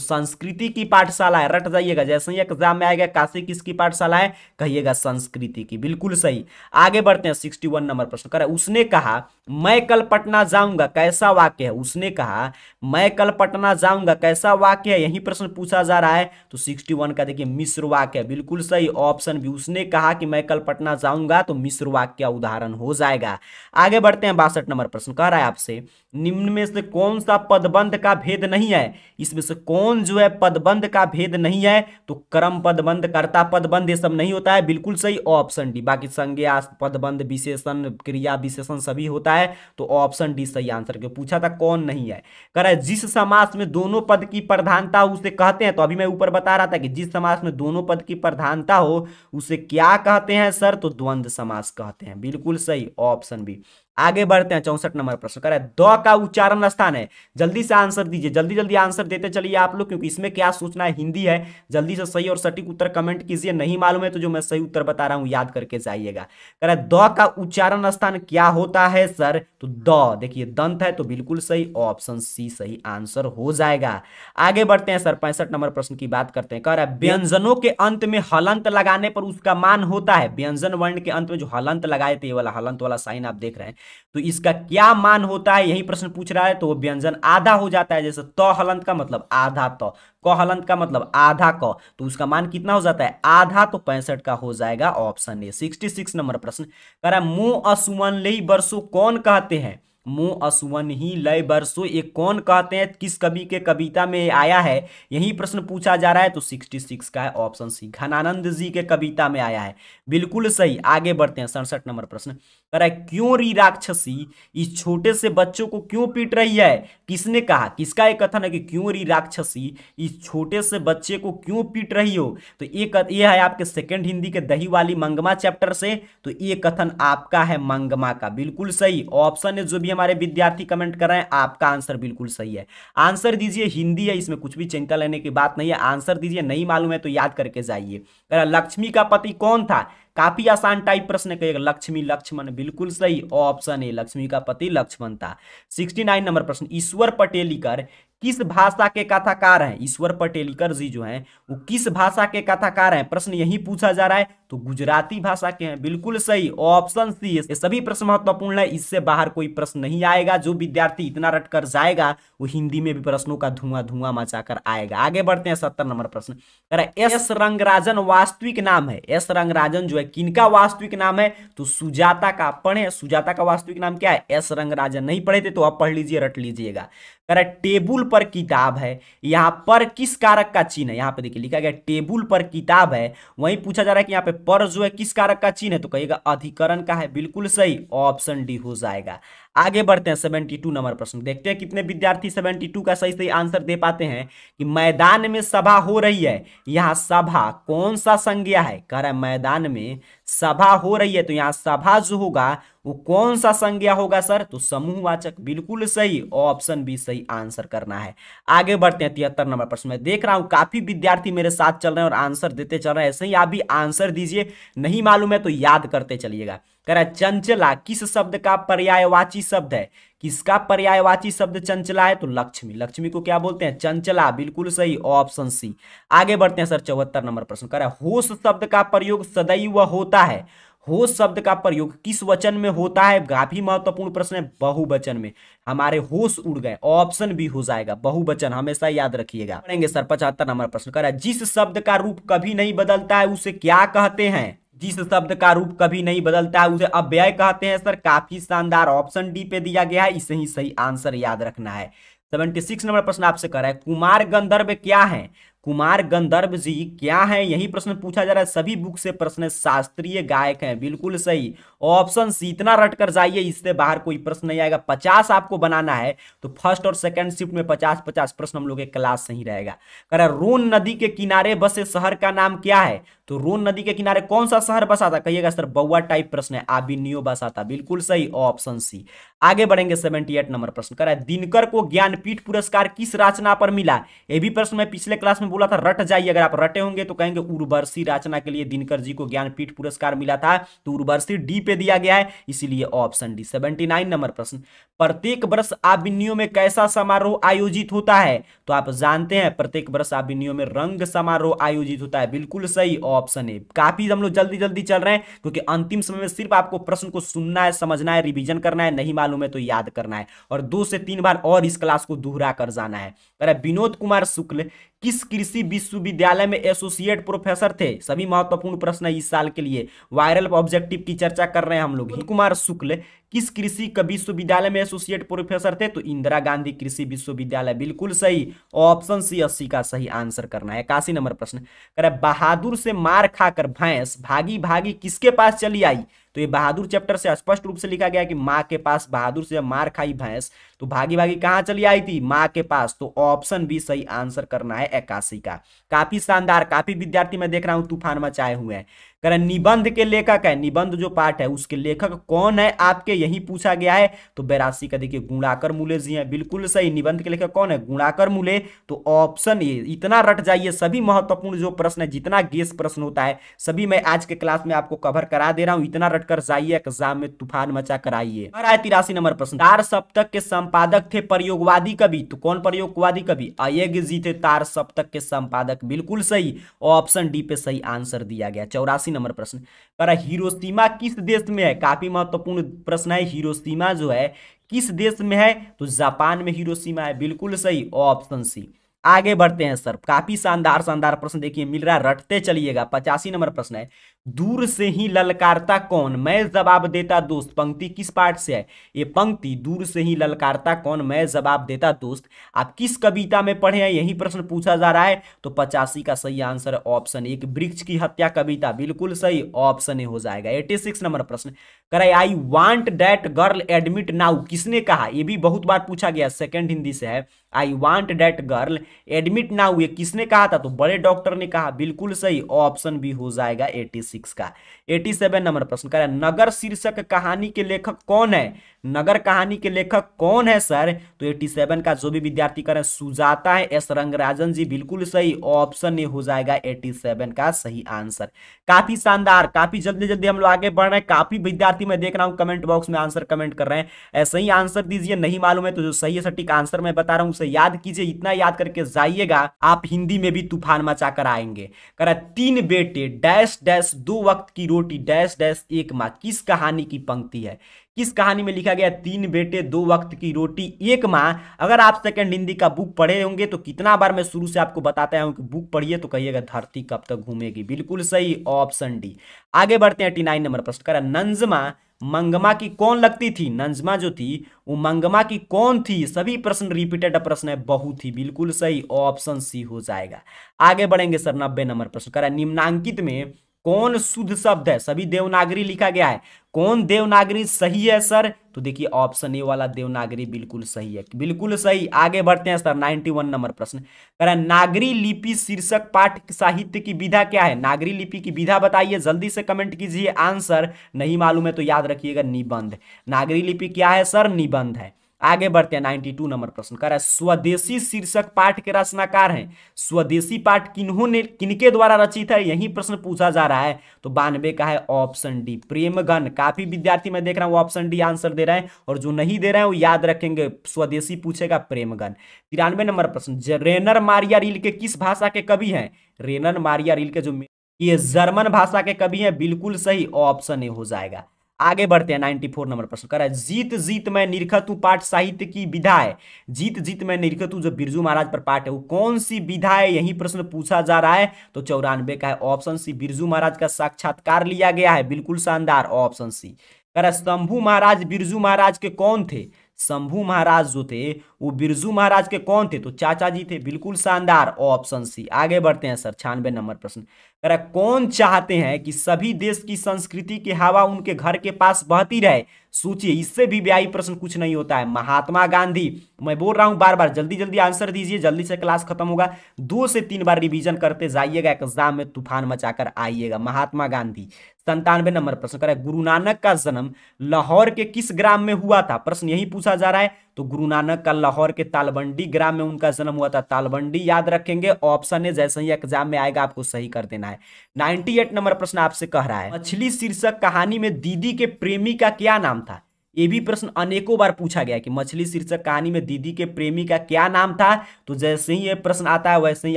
संस्कृति की पाठशाला है, रट जाइएगा, जैसे ही एग्जाम में आएगा काशी किसकी पाठशाला है, कहिएगा संस्कृति की, बिल्कुल सही। आगे बढ़ते हैं, 61 नंबर प्रश्न कर रहा है, उसने कहा मैं कल पटना जाऊंगा, कैसा वाक्य है? उसने कहा मैं कल पटना जाऊंगा, कैसा वाक्य है? यही प्रश्न पूछा जा रहा है, तो 61 का देखिए मिश्र वाक्य है, बिल्कुल सही, ऑप्शन बी, उसने कहा कि मैं कल पटना जाऊंगा, तो मिश्र वाक्य उदाहरण हो जाएगा। आगे बढ़ते हैं, 62 नंबर प्रश्न कह रहा है आपसे, निम्न में से कौन सा पदबंध का भेद नहीं है? इसमें से कौन जो है पदबंध का भेद नहीं है? तो क्रम पदबंध, कर्ता पदबंध, ये सब नहीं होता है, बिल्कुल सही, ऑप्शन डी। बाकी संज्ञा पदबंध, विशेषण, क्रिया विशेषण सभी होता है, तो ऑप्शन डी सही आंसर। क्यों पूछा था कौन नहीं है? कह रहा है जिस समास में दोनों पद की प्रधानता उसे कहते हैं, तो अभी मैं ऊपर बता रहा था कि जिस समास में दोनों पद की प्रधानता हो उसे क्या कहते हैं सर? तो द्वंद्व समास कहते हैं, बिल्कुल सही, ऑप्शन बी। आगे बढ़ते हैं, 64 नंबर प्रश्न कर रहा है, द का उच्चारण स्थान है, जल्दी से आंसर दीजिए, जल्दी जल्दी आंसर देते चलिए आप लोग, क्योंकि इसमें क्या सोचना है, हिंदी है, जल्दी से सही और सटीक उत्तर कमेंट कीजिए, नहीं मालूम है तो जो मैं सही उत्तर बता रहा हूं याद करके जाइएगा। कह रहा है द का उच्चारण स्थान क्या होता है सर? तो द, देखिए दंत है, तो बिल्कुल सही, ऑप्शन सी सही आंसर हो जाएगा। आगे बढ़ते हैं सर, 65 नंबर प्रश्न की बात करते हैं। कह रहा है व्यंजनों के अंत में हलंत लगाने पर उसका मान होता है, व्यंजन वर्ण के अंत में जो हलंत लगाए थे, ये वाला हलंत वाला साइन आप देख रहे हैं, तो इसका क्या मान होता है, यही प्रश्न पूछ रहा है। तो व्यंजन आधा हो जाता है, जैसे तो हलंत का मतलब आधा, तो क हलंत का मतलब आधा क, तो उसका मान कितना हो जाता है? आधा, तो 65 का हो जाएगा ऑप्शन ए। 66 नंबर प्रश्न कह रहा है मुंह असुमन लई बरसो कौन कहते हैं? मुंह असुमन ही लय बरसो, ये कौन कहते हैं? किस कवि के कविता में आया है, यही प्रश्न पूछा जा रहा है, तो 66 का है ऑप्शन सी, घनानंद जी के कविता में आया है, बिल्कुल सही। आगे बढ़ते हैं, 67 नंबर प्रश्न कह रहा है क्यों री राक्षसी इस छोटे से बच्चों को क्यों पीट रही है? किसने कहा, किसका एक कथन है कि क्यों री राक्षसी इस छोटे से बच्चे को क्यों पीट रही हो? तो ये है आपके सेकंड हिंदी के दही वाली मंगमा चैप्टर से, तो ये कथन आपका है मंगमा का, बिल्कुल सही, ऑप्शन है। जो भी हमारे विद्यार्थी कमेंट कर रहे हैं आपका आंसर बिल्कुल सही है, आंसर दीजिए, हिंदी है, इसमें कुछ भी चिंता लेने की बात नहीं है, आंसर दीजिए, नहीं मालूम है तो याद करके जाइए। लक्ष्मी का पति कौन था? काफी आसान टाइप प्रश्न कहेगा, लक्ष्मी लक्ष्मण, बिल्कुल सही, ऑप्शन ए, लक्ष्मी का पति लक्ष्मण था। 69 नंबर प्रश्न ईश्वर पटेलीकर किस भाषा के कथाकार हैं? ईश्वर पटेलीकर जी जो हैं वो किस भाषा के कथाकार हैं? प्रश्न यही पूछा जा रहा है, तो गुजराती भाषा के हैं, बिल्कुल सही, ऑप्शन सी। ये सभी प्रश्न महत्वपूर्ण है, इससे बाहर कोई प्रश्न नहीं आएगा, जो विद्यार्थी इतना रट कर जाएगा वो हिंदी में भी प्रश्नों का धुआं धुआं मचाकर आएगा। आगे बढ़ते हैं, 70 नंबर प्रश्न कह रहा है एस रंगराजन वास्तविक नाम है, एस रंगराजन जो है किनका वास्तविक नाम है? तो सुजाता का। पढ़े, सुजाता का वास्तविक नाम क्या है? एस रंगराजन। नहीं पढ़े थे तो आप पढ़ लीजिए, रट लीजिएगा। कह रहा है टेबुल पर किताब है, यहां पर किस कारक का चिन्ह है? यहां पे देखिए लिखा गया टेबुल पर किताब है, वहीं पूछा जा रहा है कि यहां पे पर जो है किस कारक का चिन्ह है? तो कहिएगा अधिकरण का है, बिल्कुल सही, ऑप्शन डी हो जाएगा। आगे बढ़ते हैं 72 नंबर प्रश्न, देखते हैं कितने विद्यार्थी 72 का सही सही आंसर दे पाते हैं। कि मैदान में सभा हो रही है, यहाँ सभा कौन सा संज्ञा है, कह रहा है मैदान में सभा हो रही है, तो यहाँ सभा जो होगा वो कौन सा संज्ञा होगा सर, तो समूहवाचक। बिल्कुल सही, ऑप्शन बी सही आंसर करना है। आगे बढ़ते हैं 73 नंबर प्रश्न में, देख रहा हूं काफी विद्यार्थी मेरे साथ चल रहे हैं और आंसर देते चल रहे हैं, ऐसे ही आप भी आंसर दीजिए, नहीं मालूम है तो याद करते चलिएगा। कह रहा है चंचला किस शब्द का पर्यायवाची शब्द है, किसका पर्यायवाची शब्द चंचला है, तो लक्ष्मी। लक्ष्मी को क्या बोलते हैं, चंचला। बिल्कुल सही, ऑप्शन सी। आगे बढ़ते हैं सर 74 नंबर प्रश्न, कह रहा है होश शब्द का प्रयोग सदैव होता है, होश शब्द का प्रयोग किस वचन में होता है, काफी महत्वपूर्ण प्रश्न है, बहुवचन में। हमारे होश उड़ गए, ऑप्शन बी हो जाएगा, बहुवचन, हमेशा याद रखिएगा। पढ़ेंगे सर 75 नंबर प्रश्न, कह रहा है जिस शब्द का रूप कभी नहीं बदलता है उसे क्या कहते हैं, जिस शब्द का रूप कभी नहीं बदलता है उसे अव्यय कहते हैं सर। काफी शानदार, ऑप्शन डी पे दिया गया है, इसे ही सही आंसर याद रखना है। 76 नंबर प्रश्न आपसे कर रहा है कुमार गंधर्व क्या है, कुमार गंधर्व जी क्या है, यही प्रश्न पूछा जा रहा है, सभी बुक से प्रश्न है, शास्त्रीय गायक हैं। बिल्कुल सही, ऑप्शन सी। इतना रट कर जाइए, इससे बाहर कोई प्रश्न नहीं आएगा। 50 आपको बनाना है तो फर्स्ट और सेकंड शिफ्ट में 50-50 प्रश्न हम लोग के क्लास से ही रहेगा। कह रहा रोन नदी के किनारे बसे शहर का नाम क्या है, तो रोन नदी के किनारे कौन सा शहर बसा था, कहिएगा सर बउआ टाइप प्रश्न है, आबिनियो बसा था। बिल्कुल सही, ऑप्शन सी। आगे बढ़ेंगे 78 नंबर प्रश्न, कह रहा है दिनकर को ज्ञानपीठ पुरस्कार किस रचना पर मिला, ये भी प्रश्न मैं पिछले क्लास में बोला था, रट जाइए, अगर आप रटे होंगे तो कहेंगे उर्वशी रचना के लिए दिनकर जी को ज्ञानपीठ पुरस्कार मिला था, तो उर्वशी डी पे दिया गया है, इसीलिए ऑप्शन डी। 79 नंबर प्रश्न, प्रत्येक वर्ष आबिनियो में कैसा समारोह आयोजित होता है, तो आप जानते हैं प्रत्येक वर्ष आबिनियो में रंग समारोह आयोजित होता है। बिल्कुल सही, ऑप्शन ए। काफी हम लोग जल्दी जल्दी चल रहे हैं क्योंकि अंतिम समय में सिर्फ आपको प्रश्न को सुनना है, समझना है, रिवीजन करना है, नहीं मालूम है तो याद करना है, और 2 से 3 बार और इस क्लास को दोहरा कर जाना है। विनोद कुमार शुक्ल किस कृषि विश्वविद्यालय में एसोसिएट प्रोफेसर थे, सभी महत्वपूर्ण प्रश्न है इस साल के लिए, वायरल ऑब्जेक्टिव की चर्चा कर रहे हैं हम लोग। विनोद कुमार शुक्ल किस कृषि का विश्वविद्यालय में एसोसिएट प्रोफेसर थे, तो इंदिरा गांधी कृषि विश्वविद्यालय। बिल्कुल सही, ऑप्शन सी 80 का सही आंसर करना है। 81 नंबर प्रश्न, कह रहा है बहादुर से मार खाकर भैंस भागी भागी किसके पास चली आई, तो ये बहादुर चैप्टर से स्पष्ट रूप से लिखा गया कि माँ के पास, बहादुर से जब मार खाई भैंस तो भागी भागी कहां चली आई थी, माँ के पास, तो ऑप्शन बी सही आंसर करना है 81 का। काफी शानदार, काफी विद्यार्थी मैं देख रहा हूं तूफान मचाए हुए हैं। कह रहा निबंध के लेखक है, निबंध जो पाठ है उसके लेखक कौन है आपके, यही पूछा गया है, तो 82 का देखिए गुणाकर मूले जी हैं। बिल्कुल सही, निबंध के लेखक कौन है, गुणाकर मूले, तो ऑप्शन ए। इतना रट जाइए, सभी महत्वपूर्ण जो प्रश्न है, जितना गेस प्रश्न होता है सभी मैं आज के क्लास में आपको कवर करा दे रहा हूं, इतना रट कर जाइए, एग्जाम में तूफान मचा कर आइए। 83 नंबर प्रश्न, तार सप्तक के संपादक थे प्रयोगवादी कवि, तो कौन प्रयोगवादी कवि, अय्यज जी थे तार सप्तक के संपादक। बिल्कुल सही, ऑप्शन डी पे सही आंसर दिया गया। 84 नंबर प्रश्न, पर हिरोशिमा किस देश में है, काफी महत्वपूर्ण प्रश्न है, हिरोशिमा जो है किस देश में है, तो जापान में हिरोशिमा है। बिल्कुल सही, ऑप्शन सी। आगे बढ़ते हैं सर, काफी शानदार शानदार प्रश्न देखिए मिल रहा है, रटते चलिएगा। 85 नंबर प्रश्न है, दूर से ही ललकारता कौन, मैं जवाब देता दोस्त, पंक्ति किस पाठ से है, ये पंक्ति दूर से ही ललकारता कौन, मैं जवाब देता दोस्त, आप किस कविता में पढ़े हैं, यही प्रश्न पूछा जा रहा है, तो 85 का सही आंसर है ऑप्शन एक, वृक्ष की हत्या कविता। बिल्कुल सही, ऑप्शन ए हो जाएगा। 86 नंबर प्रश्न, करे I want that girl admit now, किसने कहा, ये भी बहुत बार पूछा गया, सेकंड हिंदी से है, I want that girl admit now, ये किसने कहा था, तो बड़े डॉक्टर ने कहा। बिल्कुल सही, ऑप्शन बी हो जाएगा 86 का। 87 नंबर प्रश्न, कह रहा है नगर शीर्षक कहानी के लेखक कौन है, नगर कहानी के लेखक कौन है सर, तो 87 का जो भी विद्यार्थी करें सुजाता है, एस रंगराजन जी। बिल्कुल सही, ऑप्शन ए हो जाएगा 87 का सही आंसर। काफी शानदार, काफी जल्दी जल्दी हम लोग आगे बढ़ रहे हैं, काफी विद्यार्थी मैं देख रहा हूं कमेंट बॉक्स में आंसर कमेंट कर रहे हैं, ऐसे ही आंसर दीजिए, नहीं मालूम है तो जो सही है सटीक आंसर मैं बता रहा हूं उसे याद कीजिए, इतना याद करके जाइएगा आप हिंदी में भी तूफान मचा कर आएंगे। कह रहा है 3 बेटे डैश डैश 2 वक्त की रोटी डैश डैश 1 माँ, किस कहानी की पंक्ति है, किस कहानी में लिखा गया 3 बेटे 2 वक्त की रोटी 1 माँ। अगर आप सेकंड हिंदी का बुक पढ़े होंगे तो कितना बार मैं शुरू से आपको बताता हूं कि बुक पढ़िए, तो कहिएगा धरती कब तक घूमेगी। बिल्कुल सही, ऑप्शन डी। आगे बढ़ते हैं 89 नंबर प्रश्न, कह रहा नंजमा मंगमा की कौन लगती थी, नंजमा जो थी वो मंगमा की कौन थी, सभी प्रश्न रिपीटेड प्रश्न है, बहु थी। बिल्कुल सही, ऑप्शन सी हो जाएगा। आगे बढ़ेंगे सर 90 नंबर प्रश्न, कह रहा निम्नांकित में कौन शुद्ध शब्द है? सभी देवनागरी लिखा गया है। कौन देवनागरी सही है सर? तो देखिए ऑप्शन ए वाला देवनागरी बिल्कुल सही है, बिल्कुल सही। आगे बढ़ते हैं सर, 91 नंबर प्रश्न कह रहा है नागरी लिपि शीर्षक पाठ साहित्य की विधा क्या है? नागरी लिपि की विधा बताइए, जल्दी से कमेंट कीजिए आंसर। नहीं मालूम है तो याद रखिएगा निबंध। नागरी लिपि क्या है सर? निबंध है। आगे बढ़ते हैं 92 नंबर प्रश्न कह रहा है स्वदेशी शीर्षक पाठ के रचनाकार हैं। स्वदेशी पाठ किन्होंने, किनके द्वारा रचित है, यही प्रश्न पूछा जा रहा है। तो 92 का है ऑप्शन डी प्रेमगन। काफी विद्यार्थी मैं देख रहा हूं ऑप्शन डी आंसर दे रहे हैं, और जो नहीं दे रहे हैं वो याद रखेंगे, स्वदेशी पूछेगा प्रेमगन। 93 नंबर प्रश्न रेनर मारिया रील्के किस भाषा के कवि हैं? रेनर मारिया रील्के जो ये जर्मन भाषा के कवि हैं, बिल्कुल सही, ऑप्शन ए हो जाएगा। आगे बढ़ते हैं 94 नंबर प्रश्न कर रहा है जीत जीत मैं निरखतु पाठ साहित्य की विधा है। जीत जीत मैं निरखतु जो बिरजू महाराज पर पाठ है वो कौन सी विधा है, यही प्रश्न पूछा जा रहा है। तो 94 का है ऑप्शन सी बिरजू महाराज का साक्षात्कार लिया गया है, बिल्कुल शानदार, ऑप्शन सी। कह रहा है शंभू महाराज बिरजू महाराज के कौन थे? शंभू महाराज जो थे वो बिरजू महाराज के कौन थे? तो चाचा जी थे, बिल्कुल शानदार, ऑप्शन सी। आगे बढ़ते हैं सर 96 नंबर प्रश्न कह रहा है कौन चाहते हैं कि सभी देश की संस्कृति की हवा उनके घर के पास बहती रहे? सोचिए, इससे भी ब्याही प्रश्न कुछ नहीं होता है। महात्मा गांधी। मैं बोल रहा हूं बार बार, जल्दी जल्दी आंसर दीजिए, जल्दी से क्लास खत्म होगा। 2 से 3 बार रिवीजन करते जाइएगा, एग्जाम में तूफान मचाकर आइएगा। महात्मा गांधी। 97 नंबर प्रश्न कह रहा है गुरु नानक का जन्म लाहौर के किस ग्राम में हुआ था? प्रश्न यही पूछा जा रहा है। तो गुरु नानक का लाहौर के तालबंडी ग्राम में उनका जन्म हुआ था। तालबंडी याद रखेंगे, ऑप्शन है, जैसे ही एग्जाम में आएगा आपको सही कर देना है। 98 नंबर प्रश्न आपसे कह रहा है मछली शीर्षक कहानी में दीदी के प्रेमी का क्या नाम था? ये भी प्रश्न अनेकों बार पूछा गया कि मछली शीर्षक कहानी में दीदी के प्रेमी का क्या नाम था। तो जैसे ही ये प्रश्न आता है वैसे ही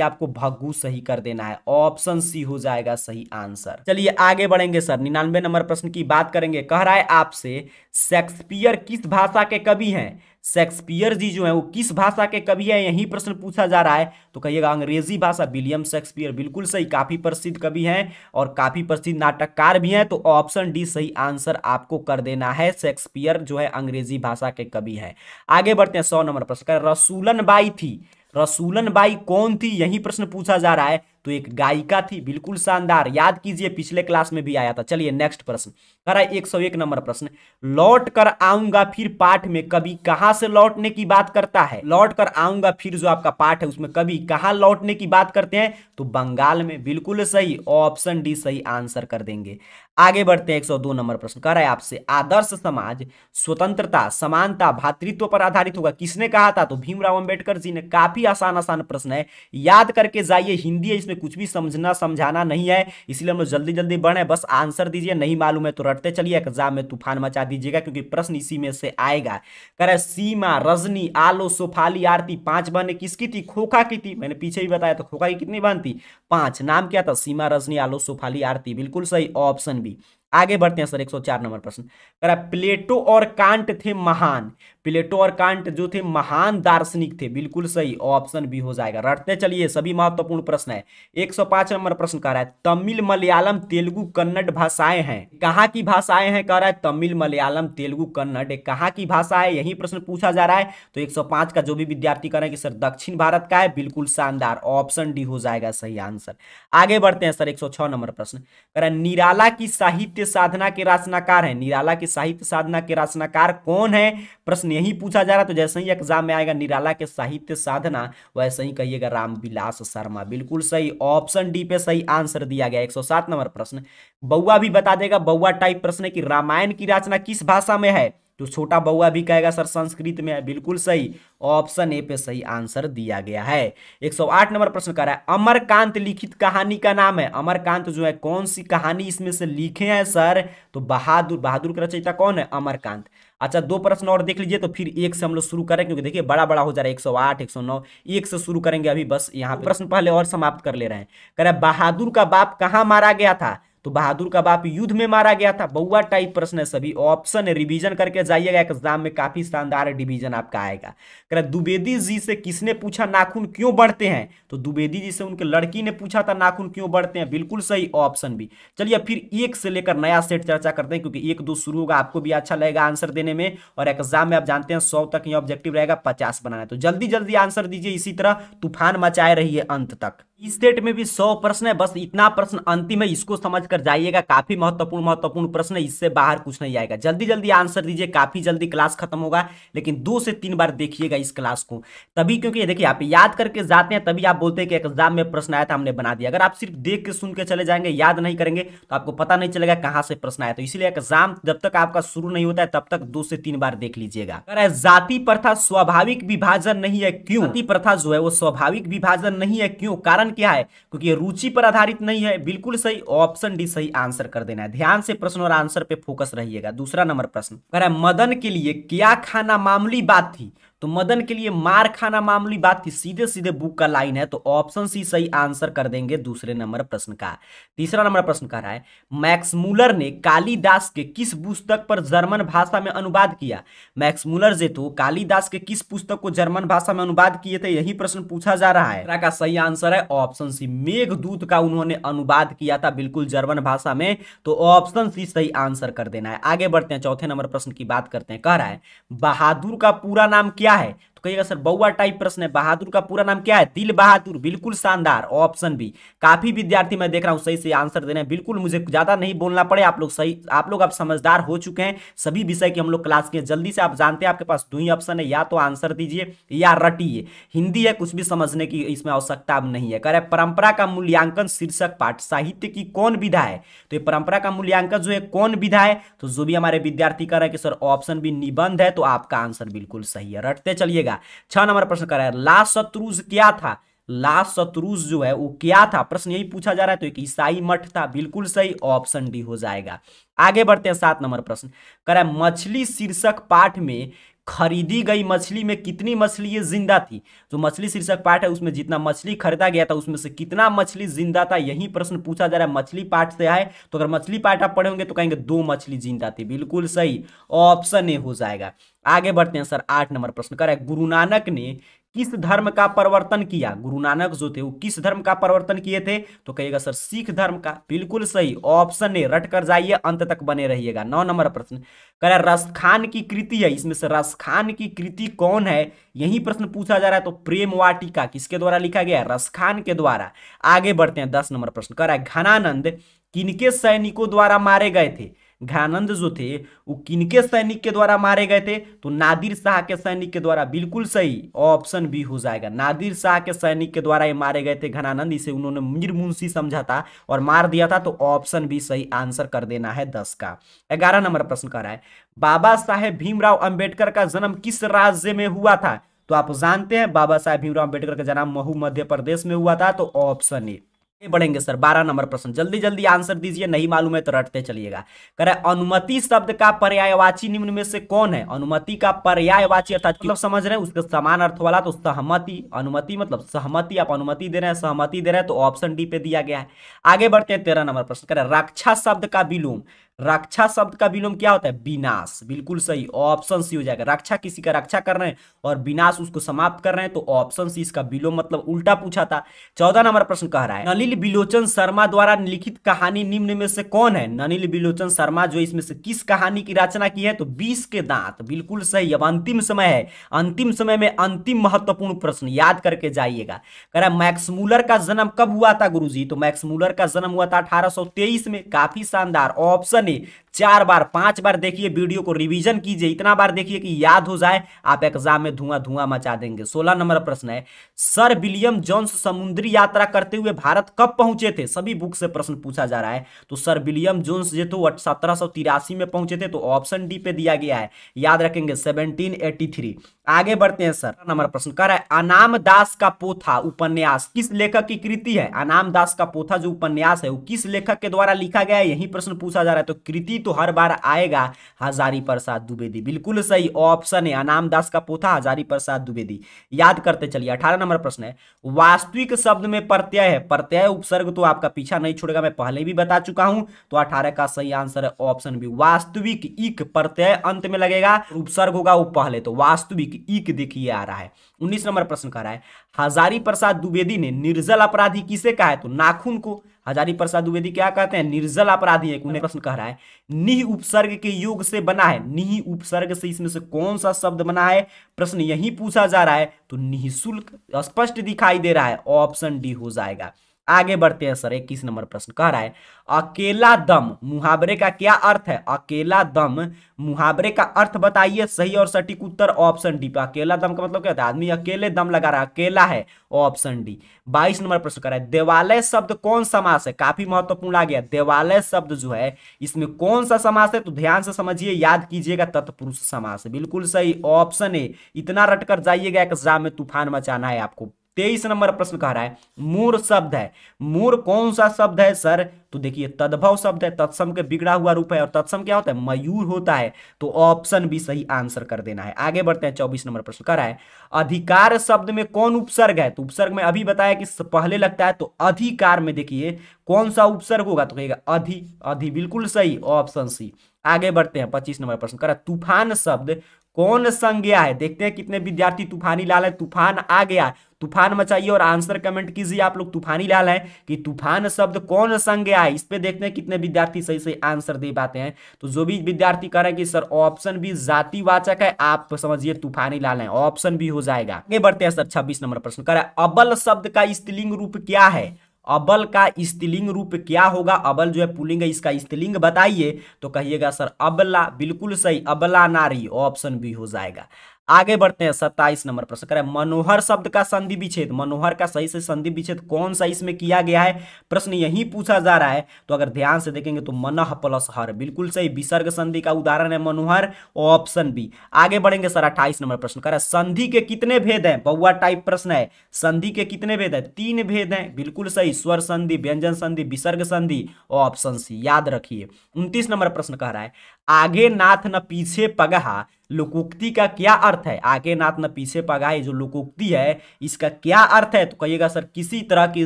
आपको भग्गू सही कर देना है, ऑप्शन सी हो जाएगा सही आंसर। चलिए आगे बढ़ेंगे सर, 99 नंबर प्रश्न की बात करेंगे। कह रहा है आपसे शेक्सपियर किस भाषा के कवि हैं? शेक्सपियर जी जो है वो किस भाषा के कवि है, यही प्रश्न पूछा जा रहा है। तो कहिएगा अंग्रेजी भाषा, विलियम शेक्सपियर, बिल्कुल सही, काफी प्रसिद्ध कवि हैं और काफी प्रसिद्ध नाटककार भी हैं। तो ऑप्शन डी सही आंसर आपको कर देना है, शेक्सपियर जो है अंग्रेजी भाषा के कवि है। आगे बढ़ते हैं 100 नंबर प्रश्न, रसूलन बाई थी। रसूलन बाई कौन थी, यही प्रश्न पूछा जा रहा है। तो एक गायिका थी, बिल्कुल शानदार, याद कीजिए पिछले क्लास में भी आया था। चलिए नेक्स्ट प्रश्न कह रहा है 101 नंबर प्रश्न, लौट कर आऊंगा फिर पाठ में कवि कहां से लौटने की बात करता है? लौट कर आऊंगा फिर जो आपका पाठ है उसमें कवि कहां लौटने की बात करते हैं? तो बंगाल में, बिल्कुल सही, ऑप्शन डी सही आंसर कर देंगे। आगे बढ़ते हैं 102 नंबर प्रश्न कह रहा है आपसे आदर्श समाज स्वतंत्रता समानता भातृत्व पर आधारित होगा, किसने कहा था? तो भीमराव अंबेडकर जी ने। काफी आसान आसान प्रश्न है, याद करके जाइए, हिंदी है, इसमें कुछ भी समझना समझाना नहीं है, इसलिए हम लोग जल्दी जल्दी बढ़े, बस आंसर दीजिए। नहीं मालूम है तो रटते चलिए, एग्जाम में तूफान मचा दीजिएगा क्योंकि प्रश्न इसी में से आएगा। कह रहा है सीमा रजनी आलो सोफाली आरती 5 बहनें किसकी थी? खोखा की थी, मैंने पीछे ही बताया। तो खोखा की कितनी बहन थी? 5। नाम क्या था? सीमा रजनी आलो सोफाली आरती, बिल्कुल सही, ऑप्शन बी। आगे बढ़ते हैं सर 104 नंबर प्रश्न कह रहा है प्लेटो और कांट थे महान। प्लेटो और कांट जो थे महान दार्शनिक थे, बिल्कुल सही, ऑप्शन बी हो जाएगा। रटते चलिए, सभी महत्वपूर्ण प्रश्न है। 105 नंबर प्रश्न कह रहा है तमिल मलयालम तेलुगु कन्नड़ भाषाएं हैं, कहाँ की भाषाएं हैं? कह रहा है तमिल मलयालम तेलुगु कन्नड़ कहाँ की भाषा है, यही प्रश्न पूछा जा रहा है। तो 105 का जो भी विद्यार्थी कह रहे हैं कि सर दक्षिण भारत का है, बिल्कुल शानदार, ऑप्शन डी हो जाएगा सही आंसर। आगे बढ़ते हैं सर 106 नंबर प्रश्न कह रहा है निराला की साहित्य साधना के रचनाकार है। निराला की साहित्य साधना के रचनाकार कौन है, प्रश्न यही पूछा जा रहा है। तो जैसे ही एग्जाम में आएगा निराला के साहित्य साधना, वैसे ही कहिएगा रामविलास शर्मा, बिल्कुल सही, ऑप्शन डी पे सही आंसर दिया गया। 107 नंबर प्रश्न बउआ भी बता देगा, बउआ टाइप प्रश्न है कि रामायण की रचना किस भाषा में है? तो छोटा बउआ भी कहेगा सर संस्कृत में है, बिल्कुल सही, ऑप्शन ए पे सही आंसर दिया गया है। 108 नंबर प्रश्न कर रहा है अमरकांत लिखित कहानी का नाम है। अमरकांत जो है कौन सी कहानी इसमें से लिखे हैं सर? तो बहादुर। बहादुर का रचयिता कौन है? अमरकांत। अच्छा 2 प्रश्न और देख लीजिए, तो फिर एक से हम लोग शुरू करें क्योंकि देखिए बड़ा बड़ा हो जा रहा है। 108 109 एक से शुरू करेंगे अभी, बस यहाँ पे प्रश्न पहले और समाप्त कर ले रहे हैं। कह रहा है बहादुर का बाप कहाँ मारा गया था? तो बहादुर का बाप युद्ध में मारा गया था। बउआ टाइप प्रश्न है सभी, ऑप्शन रिवीजन करके जाइएगा, एग्जाम में काफी शानदार डिवीजन आपका आएगा। कह रहा द्विवेदी जी से किसने पूछा नाखून क्यों बढ़ते हैं? तो द्विवेदी जी से उनके लड़की ने पूछा था नाखून क्यों बढ़ते हैं, बिल्कुल सही, ऑप्शन बी। चलिए फिर एक से लेकर नया सेट चर्चा करते हैं क्योंकि 1 2 शुरू होगा, आपको भी अच्छा लगेगा आंसर देने में, और एग्जाम में आप जानते हैं 100 तक ये ऑब्जेक्टिव रहेगा, 50 बनाना है। तो जल्दी जल्दी आंसर दीजिए, इसी तरह तूफान मचाए रहिए अंत तक। इस सेट में भी 100 प्रश्न है, बस इतना प्रश्न अंतिम है, इसको समझ कर जाइएगा, काफी महत्वपूर्ण महत्वपूर्ण प्रश्न है, इससे बाहर कुछ नहीं आएगा। जल्दी जल्दी आंसर दीजिए, काफी जल्दी क्लास खत्म होगा, लेकिन 2 से 3 बार देखिएगा इस क्लास को, तभी, क्योंकि ये देखिए आप याद करके जाते हैं तभी आप बोलते हैं कि एग्जाम में प्रश्न आया था हमने बना दिया। अगर आप सिर्फ देख के सुन के चले जाएंगे, याद नहीं करेंगे, तो आपको पता नहीं चलेगा कहां से प्रश्न आया। तो इसीलिए एग्जाम जब तक आपका शुरू नहीं होता है तब तक 2 से 3 बार देख लीजिएगा। अगर जाति प्रथा स्वाभाविक विभाजन नहीं है, क्यों? जाति प्रथा जो है वो स्वाभाविक विभाजन नहीं है, क्यों? कारण क्या है? क्योंकि ये रुचि पर आधारित नहीं है। बिल्कुल सही, ऑप्शन डी सही आंसर कर देना है। ध्यान से प्रश्न और आंसर पे फोकस रहिएगा। दूसरा नंबर प्रश्न कह रहा है मदन के लिए क्या खाना मामूली बात थी? तो मदन के लिए मार खाना मामूली बात थी, सीधे सीधे बुक का लाइन है, तो ऑप्शन सी सही आंसर कर देंगे दूसरे नंबर प्रश्न का। तीसरा नंबर प्रश्न कह रहा है मैक्स मूलर ने कालिदास के किस पुस्तक पर जर्मन भाषा में अनुवाद किया? मैक्स मूलर जे तो कालिदास के किस पुस्तक को जर्मन भाषा में अनुवाद किए थे, यही प्रश्न पूछा जा रहा है। का सही आंसर है ऑप्शन सी, मेघदूत का उन्होंने अनुवाद किया था, बिल्कुल जर्मन भाषा में, तो ऑप्शन सी सही आंसर कर देना है। आगे बढ़ते हैं, चौथे नंबर प्रश्न की बात करते हैं। कह रहा है बहादुर का पूरा नाम क्या है? तो कहिएगा सर बउआ टाइप प्रश्न है, बहादुर का पूरा नाम क्या है? दिल बहादुर, बिल्कुल शानदार, ऑप्शन बी। काफी विद्यार्थी मैं देख रहा हूं सही से आंसर देने, बिल्कुल मुझे ज्यादा नहीं बोलना पड़े, आप लोग सही, आप लोग अब समझदार हो चुके हैं। सभी विषय की हम लोग क्लास किए, जल्दी से आप जानते हैं आपके पास 2 ही ऑप्शन है, या तो आंसर दीजिए या रटिए। हिंदी है, कुछ भी समझने की इसमें आवश्यकता अब नहीं है। कह रहे परंपरा का मूल्यांकन शीर्षक पाठ साहित्य की कौन विधा है? तो ये परंपरा का मूल्यांकन जो है कौन विधा है? तो जो भी हमारे विद्यार्थी कर रहे हैं कि सर ऑप्शन बी निबंध है, तो आपका आंसर बिल्कुल सही है, रटते चलिएगा। 6 नंबर प्रश्न कर रहा है ला शत्रुज क्या था? ला शत्रुज जो है वो क्या था? प्रश्न यही पूछा जा रहा है, तो एक ईसाई मठ था, बिल्कुल सही, ऑप्शन डी हो जाएगा। आगे बढ़ते हैं, 7 नंबर प्रश्न कर रहा है मछली शीर्षक पाठ में खरीदी गई मछली में कितनी मछली ये जिंदा थी? जो मछली शीर्षक पाठ है उसमें जितना मछली खरीदा गया था उसमें से कितना मछली जिंदा था, यही प्रश्न पूछा जा रहा है। मछली पाठ से आए तो अगर मछली पाठ आप पढ़े होंगे तो कहेंगे 2 मछली जिंदा थी, बिल्कुल सही, ऑप्शन ए हो जाएगा। आगे बढ़ते हैं सर, 8 नंबर प्रश्न कर रहा है गुरु नानक ने किस धर्म का परिवर्तन किया? गुरु नानक जो थे वो किस धर्म का परिवर्तन किए थे? तो कहिएगा सर सिख धर्म का, बिल्कुल सही, ऑप्शन ए, रट कर जाइए, अंत तक बने रहिएगा। 9 नंबर प्रश्न कह रहा है रसखान की कृति है, इसमें से रसखान की कृति कौन है, यही प्रश्न पूछा जा रहा है। तो प्रेम वाटिका किसके द्वारा लिखा गया है? रसखान के द्वारा। आगे बढ़ते हैं, 10 नंबर प्रश्न कह रहा है घनानंद किनके सैनिकों द्वारा मारे गए थे? घनानंद जो थे वो किनके सैनिक के द्वारा मारे गए थे? तो नादिर शाह के सैनिक के द्वारा, बिल्कुल सही, ऑप्शन बी हो जाएगा। नादिर शाह के सैनिक के द्वारा ये मारे गए थे घनानंद, इसे उन्होंने मीर मुंशी समझा था और मार दिया था, तो ऑप्शन बी सही आंसर कर देना है 10 का। 11 नंबर प्रश्न कर रहा है बाबा साहेब भीमराव अंबेडकर का जन्म किस राज्य में हुआ था? तो आप जानते हैं बाबा साहेब भीमराव अंबेडकर का जन्म महू मध्य प्रदेश में हुआ था, तो ऑप्शन ए। बढ़ेंगे सर, 12 नंबर प्रश्न, जल्दी जल्दी आंसर दीजिए, नहीं मालूम है तो रटते चलिएगा। कह रहा है अनुमति शब्द का पर्यायवाची निम्न में से कौन है? अनुमति का पर्यायवाची अर्थात मतलब समझ रहे हैं उसके समान अर्थ वाला, तो सहमति, अनुमति मतलब सहमति, आप अनुमति दे रहे हैं, सहमति दे रहे हैं, तो ऑप्शन डी पे दिया गया है। आगे बढ़ते हैं, 13 नंबर प्रश्न कह रहा है रक्षा शब्द का विलोम, रक्षा शब्द का विलोम क्या होता है? विनाश, बिल्कुल सही, ऑप्शन सी हो जाएगा। रक्षा किसी का रक्षा कर रहे हैं और विनाश उसको समाप्त कर रहे हैं, तो ऑप्शन सी इसका विलोम मतलब उल्टा पूछा था। 14 नंबर प्रश्न कह रहा है नलिनी बिलोचन शर्मा द्वारा लिखित कहानी निम्न में से कौन है? नलिनी बिलोचन शर्मा जो इसमें से किस कहानी की रचना की है? तो 20 के दांत, बिल्कुल सही। अब अंतिम समय है, अंतिम समय में अंतिम महत्वपूर्ण प्रश्न याद करके जाइएगा। कह रहा है मैक्स मूलर का जन्म कब हुआ था गुरुजी? तो मैक्स मूलर का जन्म हुआ था 1823 में, काफी शानदार, ऑप्शन ए। 4 बार 5 बार देखिए, वीडियो को रिवीजन कीजिए, इतना बार देखिए कि याद हो जाए, आप एग्जाम में धुआं धुआं मचा देंगे। 16 नंबर प्रश्न है सर विलियम जोन्स समुद्री यात्रा करते हुए भारत कब पहुंचे थे? सभी बुक से प्रश्न पूछा जा रहा है, तो सर विलियम जोन्स जो थे 1783 में पहुंचे थे, तो ऑप्शन डी पे दिया गया है, याद रखेंगे 1783। आगे बढ़ते हैं सर, नंबर प्रश्न कर रहा है अनाम दास का पोथा उपन्यास किस लेखक की कृति है? अनाम दास का पोथा जो उपन्यास है वो किस लेखक के द्वारा लिखा गया है, यही प्रश्न पूछा जा रहा है। तो कृति तो हर बार आएगा हजारी प्रसाद द्विवेदी, बिल्कुल सही, ऑप्शन है अनाम दास का पोथा हजारी प्रसाद द्विवेदी। याद करते चलिए। 18 नंबर प्रश्न है वास्तविक शब्द में प्रत्यय है, प्रत्यय उपसर्ग तो आपका पीछा नहीं छोड़ेगा, मैं पहले भी बता चुका हूं, तो 18 का सही आंसर है ऑप्शन बी। वास्तविक इक प्रत्यय अंत में लगेगा, उपसर्ग होगा वो पहले, तो वास्तविक इक देखिए आ रहा है। 19 नंबर प्रश्न कह रहा है हजारी प्रसाद द्विवेदी ने निर्जल अपराधी किसे कहा है? तो नाखून को हजारी प्रसाद द्विवेदी क्या कहते हैं? निर्जल अपराधी है। उन्हें प्रश्न कह रहा है निह उपसर्ग के योग से बना है, निह उपसर्ग से इसमें से कौन सा शब्द बना है? प्रश्न यही पूछा जा रहा है, तो निःशुल्क स्पष्ट दिखाई दे रहा है, ऑप्शन डी हो जाएगा। आगे बढ़ते हैं सर, 21 नंबर प्रश्न कह रहा है अकेला दम मुहावरे का क्या अर्थ है? अकेला दम मुहावरे का अर्थ बताइए। सही और सटीक उत्तर ऑप्शन डी पे। अकेला दम का मतलब क्या होता है? आदमी अकेले दम लगा रहा है, अकेला है, ऑप्शन डी। 22 नंबर प्रश्न कर रहा है देवालय शब्द कौन समास है? काफी महत्वपूर्ण आ गया, देवालय शब्द जो है इसमें कौन सा समास है? तो ध्यान से समझिए, याद कीजिएगा, तत्पुरुष समास है। बिल्कुल सही, ऑप्शन ए। इतना रटकर जाइएगा, एग्जाम में तूफान मचाना है आपको। 23 नंबर प्रश्न कह रहा है मूर शब्द है, मूर कौन सा शब्द है सर? तो देखिए तद्भव शब्द है, तत्सम के बिगड़ा हुआ रूप है, और तत्सम क्या होता है? मयूर होता है। तो ऑप्शन भी सही आंसर कर देना है। आगे बढ़ते हैं, 24 नंबर प्रश्न कह रहा है अधिकार शब्द में कौन उपसर्ग है? तो उपसर्ग में अभी बताया कि पहले लगता है, तो अधिकार में देखिए कौन सा उपसर्ग होगा? तो कहेगा अधि, अधि, बिल्कुल सही, ऑप्शन सी। आगे बढ़ते हैं, 25 नंबर प्रश्न कह रहा है तूफान शब्द कौन संज्ञा है? देखते हैं कितने विद्यार्थी तूफानी लाल है। तूफान आ गया, तूफान मचाइए और आंसर कमेंट कीजिए आप लोग तूफानी लाल है कि तूफान शब्द कौन संज्ञा है। इस पे देखते हैं कितने विद्यार्थी सही से आंसर दे पाते हैं। तो जो भी विद्यार्थी कह रहे हैं कि सर ऑप्शन भी जातिवाचक है, आप समझिए तूफानी लाल है, ऑप्शन भी हो जाएगा। आगे बढ़ते हैं सर, 26 नंबर प्रश्न कह रहा है अबल शब्द का स्त्रीलिंग रूप क्या है? अबल का स्त्रीलिंग रूप क्या होगा? अबल जो है पुल्लिंग है, इसका स्त्रीलिंग बताइए। तो कहिएगा सर अबला, बिल्कुल सही, अबला नारी, ऑप्शन भी हो जाएगा। आगे बढ़ते हैं, 27 नंबर प्रश्न करें मनोहर शब्द का संधि विच्छेद, मनोहर का सही से संधि विच्छेद कौन सा इसमें किया गया है? प्रश्न यही पूछा जा रहा है। तो अगर ध्यान से देखेंगे तो मनः प्लस हर, बिल्कुल सही, विसर्ग संधि का उदाहरण है मनोहर, ऑप्शन बी। आगे बढ़ेंगे सर, 28 नंबर प्रश्न करें संधि के कितने भेद हैं? बउआ टाइप प्रश्न है, संधि के कितने भेद है? 3 भेद हैं, बिल्कुल सही, स्वर संधि, व्यंजन संधि, विसर्ग संधि, ऑप्शन सी, याद रखिए। 29 नंबर प्रश्न कह रहा है आगे नाथ न पीछे पगहा लोकोक्ति का क्या अर्थ है? आगे नाथ न पीछे पगहा, ये जो लोकोक्ति है इसका क्या अर्थ है? तो कहिएगा सर किसी तरह की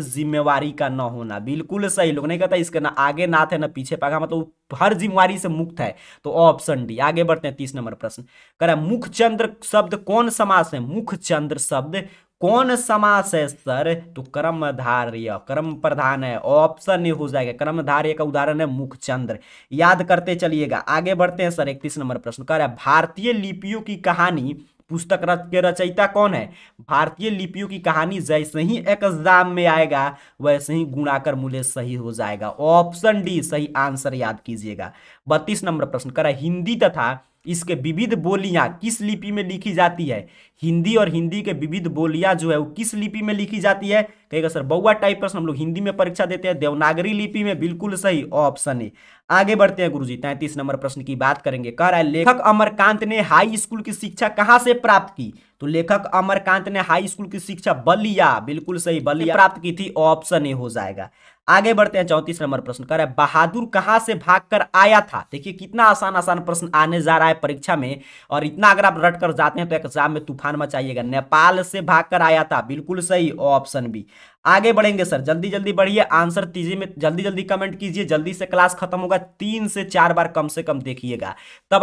जिम्मेवारी का न होना, बिल्कुल सही। लोग नहीं कहता इसका ना आगे नाथ है ना पीछे पगहा, मतलब हर जिम्मेवारी से मुक्त है, तो ऑप्शन डी। आगे बढ़ते हैं, 30 नंबर प्रश्न कह रहा है मुखचंद्र शब्द कौन समास है? मुखचंद्र शब्द कौन समास है सर? तो कर्मधारय, कर्म प्रधान है, ऑप्शन ए हो जाएगा। कर्मधारय का उदाहरण है मुखचंद्र, याद करते चलिएगा। आगे बढ़ते हैं सर, 31 नंबर प्रश्न कह रहा है भारतीय लिपियों की कहानी पुस्तक के रचयिता कौन है? भारतीय लिपियों की कहानी जैसे ही एग्जाम में आएगा वैसे ही गुणाकर मूल्य सही हो जाएगा, ऑप्शन डी सही आंसर, याद कीजिएगा। 32 नंबर प्रश्न कह रहा है हिंदी तथा इसके विविध बोलियां किस लिपि में लिखी जाती है? हिंदी और हिंदी के विविध बोलियां जो है वो किस लिपि में लिखी जाती है? कहेगा सर बउआ टाइप प्रश्न हम लोग हिंदी में परीक्षा देते हैं, देवनागरी लिपि में, बिल्कुल सही, ऑप्शन ए। आगे बढ़ते हैं गुरुजी, 33 नंबर प्रश्न की बात करेंगे। कह रहा है लेखक अमरकांत ने हाई स्कूल की शिक्षा कहां से प्राप्त की? तो लेखक अमरकांत ने हाई स्कूल की शिक्षा बलिया, बिल्कुल सही, बलिया प्राप्त की थी, ऑप्शन ए हो जाएगा। आगे बढ़ते हैं, 34 नंबर प्रश्न कह रहा है बहादुर कहां से भागकर आया था? देखिए कितना आसान आसान प्रश्न आने जा रहा है परीक्षा में, और इतना अगर आप रट कर जाते हैं तो एग्जाम में तूफान मचाइएगा। नेपाल से भागकर आया था, बिल्कुल सही, ऑप्शन बी। आगे बढ़ेंगे सर, जल्दी जल्दी बढ़िए, आंसर दीजिए में जल्दी जल्दी कमेंट कीजिए, जल्दी से क्लास खत्म होगा। 3 से 4 बार कम से कम देखिएगा, तब